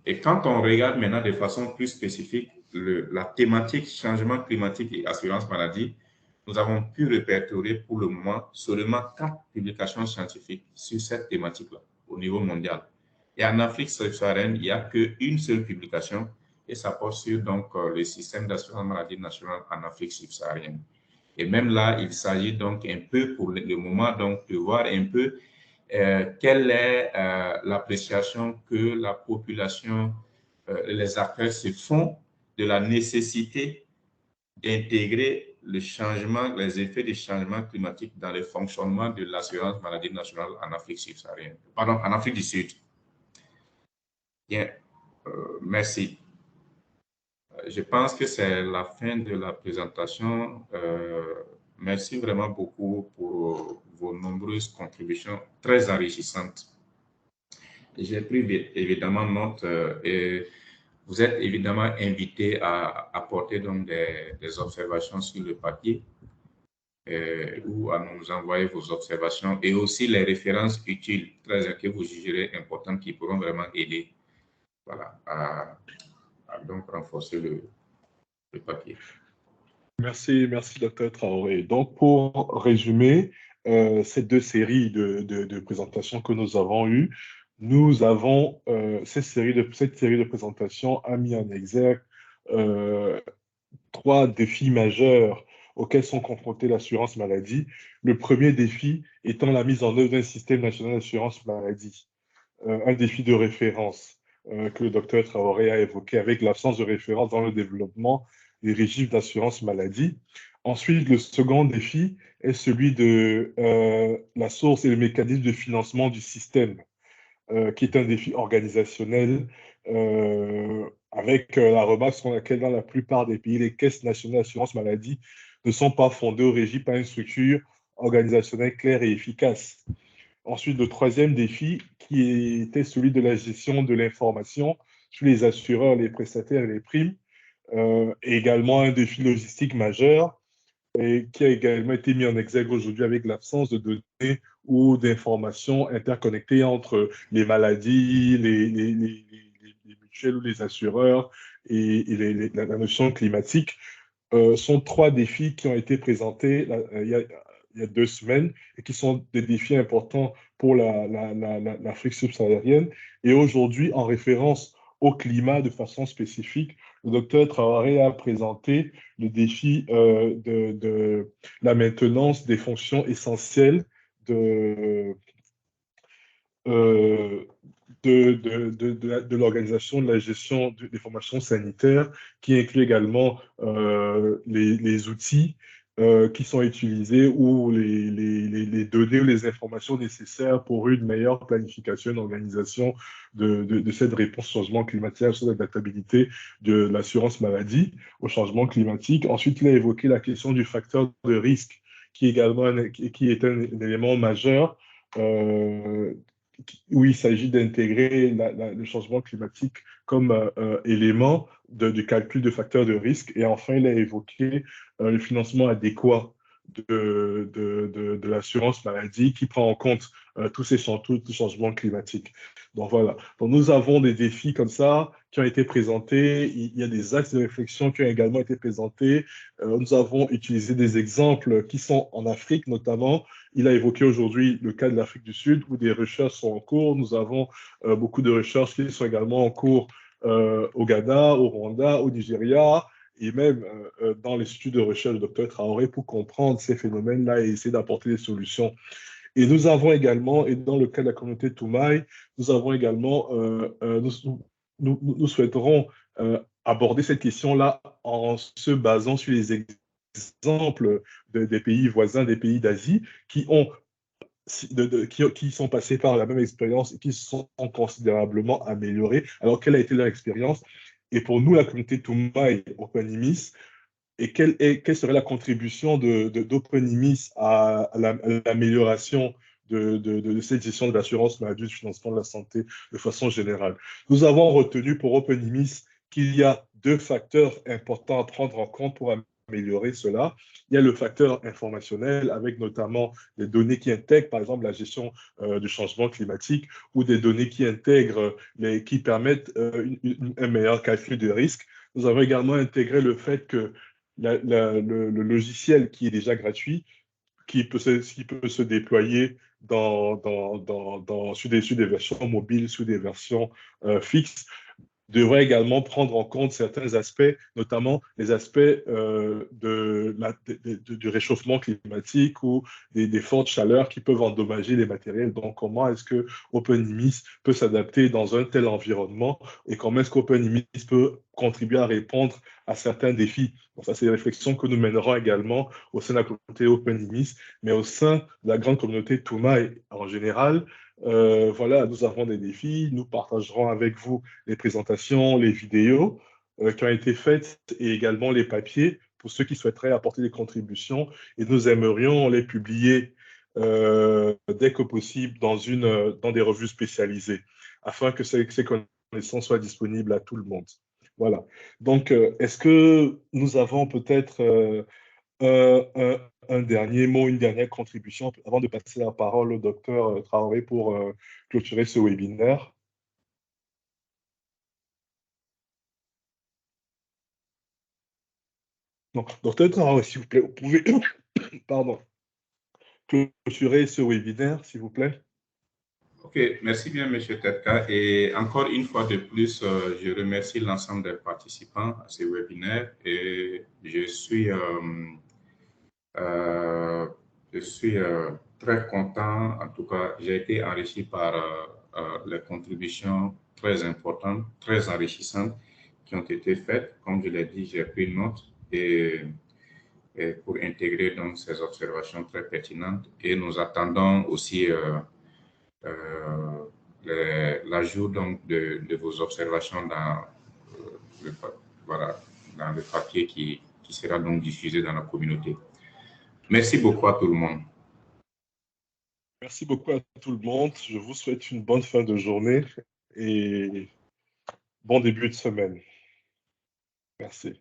[SPEAKER 2] Et quand on regarde maintenant de façon plus spécifique la thématique changement climatique et assurance maladie, nous avons pu répertorier pour le moment seulement 4 publications scientifiques sur cette thématique-là au niveau mondial. Et en Afrique subsaharienne, il n'y a qu'une seule publication et ça porte sur donc, le système d'assurance maladie nationale en Afrique subsaharienne. Et même là, il s'agit donc un peu pour le moment donc, de voir un peu quelle est l'appréciation que la population, les acteurs se font de la nécessité d'intégrer le changement, les effets du changement climatique dans le fonctionnement de l'assurance maladie nationale en Afrique subsaharienne, pardon, en Afrique du Sud. Bien, merci. Je pense que c'est la fin de la présentation. Merci vraiment beaucoup pour vos nombreuses contributions très enrichissantes. J'ai pris évidemment note et vous êtes évidemment invité à apporter donc des observations sur le papier ou à nous envoyer vos observations et aussi les références utiles que vous jugerez importantes qui pourront vraiment aider à donc renforcer le papier.
[SPEAKER 1] Merci, Dr. Traoré. Donc, pour résumer ces deux séries de présentations que nous avons eues, nous avons cette série de présentations a mis en exergue 3 défis majeurs auxquels sont confrontés l'assurance maladie. Le premier défi étant la mise en œuvre d'un système national d'assurance maladie, un défi de référence que le Dr. Traoré a évoqué avec l'absence de référence dans le développement des régimes d'assurance maladie. Ensuite, le second défi est celui de la source et le mécanisme de financement du système, qui est un défi organisationnel, avec la remarque sur laquelle, dans la plupart des pays, les caisses nationales d'assurance maladie ne sont pas fondées ou régies par une structure organisationnelle claire et efficace. Ensuite, le troisième défi, qui était celui de la gestion de l'information sur les assureurs, les prestataires et les primes, et également un défi logistique majeur, et qui a également été mis en exergue aujourd'hui avec l'absence de données ou d'informations interconnectées entre les maladies, les mutuelles ou les assureurs et la notion climatique sont trois défis qui ont été présentés il y a 2 semaines et qui sont des défis importants pour l'Afrique subsaharienne. Et aujourd'hui, en référence au climat de façon spécifique, le docteur Traoré a présenté le défi de la maintenance des fonctions essentielles de, euh, de l'organisation de la gestion des formations sanitaires, qui inclut également les outils qui sont utilisés ou les données ou les informations nécessaires pour une meilleure planification, une organisation de cette réponse au changement climatique, sur l'adaptabilité de l'assurance maladie au changement climatique. Ensuite, il a évoqué la question du facteur de risque, qui est également qui est un élément majeur euh, où il s'agit d'intégrer le changement climatique comme élément du calcul de facteurs de risque. Et enfin, il a évoqué le financement adéquat de l'assurance maladie qui prend en compte tous ces changements climatiques. Donc voilà. Donc nous avons des défis comme ça qui ont été présentés. Il y a des axes de réflexion qui ont également été présentés. Nous avons utilisé des exemples qui sont en Afrique notamment. Il a évoqué aujourd'hui le cas de l'Afrique du Sud où des recherches sont en cours. Nous avons beaucoup de recherches qui sont également en cours au Ghana, au Rwanda, au Nigeria et même dans l'Institut de recherche du Dr Traoré pour comprendre ces phénomènes-là et essayer d'apporter des solutions. Et nous avons également, et dans le cas de la communauté Toumaï, nous avons également, nous souhaiterons aborder cette question-là en se basant sur les exemples des pays voisins, des pays d'Asie, qui ont qui sont passés par la même expérience et qui se sont considérablement améliorés. Alors, quelle a été leur expérience? Et pour nous, la communauté Toumaï OpenIMIS, et quelle serait la contribution d'OpenIMIS à l'amélioration de cette gestion de l'assurance maladie, du financement de la santé de façon générale? Nous avons retenu pour OpenIMIS qu'il y a 2 facteurs importants à prendre en compte pour améliorer cela. Il y a le facteur informationnel avec notamment des données qui intègrent, par exemple, la gestion du changement climatique ou des données qui intègrent, qui permettent un meilleur calcul de risque. Nous avons également intégré le fait que le logiciel qui est déjà gratuit, qui peut se déployer sur des versions mobiles, sur des versions fixes, devrait également prendre en compte certains aspects, notamment les aspects du réchauffement climatique ou des fortes chaleurs qui peuvent endommager les matériels. Donc, comment est-ce que OpenIMIS peut s'adapter dans un tel environnement et comment est-ce qu'OpenIMIS peut contribuer à répondre à certains défis? Donc, ça, c'est des réflexions que nous mènerons également au sein de la communauté OpenIMIS, mais au sein de la grande communauté Toumaï en général. Voilà, nous avons des défis. Nous partagerons avec vous les présentations, les vidéos qui ont été faites et également les papiers pour ceux qui souhaiteraient apporter des contributions. Et nous aimerions les publier dès que possible dans des revues spécialisées afin que ces connaissances soient disponibles à tout le monde. Voilà. Donc, est-ce que nous avons peut-être un dernier mot, une dernière contribution avant de passer la parole au docteur Traoré pour clôturer ce webinaire? Non, docteur Traoré, s'il vous plaît, vous pouvez pardon, clôturer ce webinaire, s'il vous plaît.
[SPEAKER 2] Ok, merci bien, M. Tetka. Et encore une fois de plus, je remercie l'ensemble des participants à ce webinaire et je suis très content. En tout cas, j'ai été enrichi par les contributions très importantes, très enrichissantes qui ont été faites. Comme je l'ai dit, j'ai pris note et pour intégrer donc ces observations très pertinentes. Et nous attendons aussi l'ajout donc de vos observations dans dans le papier qui sera donc diffusé dans la communauté. Merci beaucoup à tout le monde.
[SPEAKER 1] Merci beaucoup à tout le monde. Je vous souhaite une bonne fin de journée et bon début de semaine. Merci.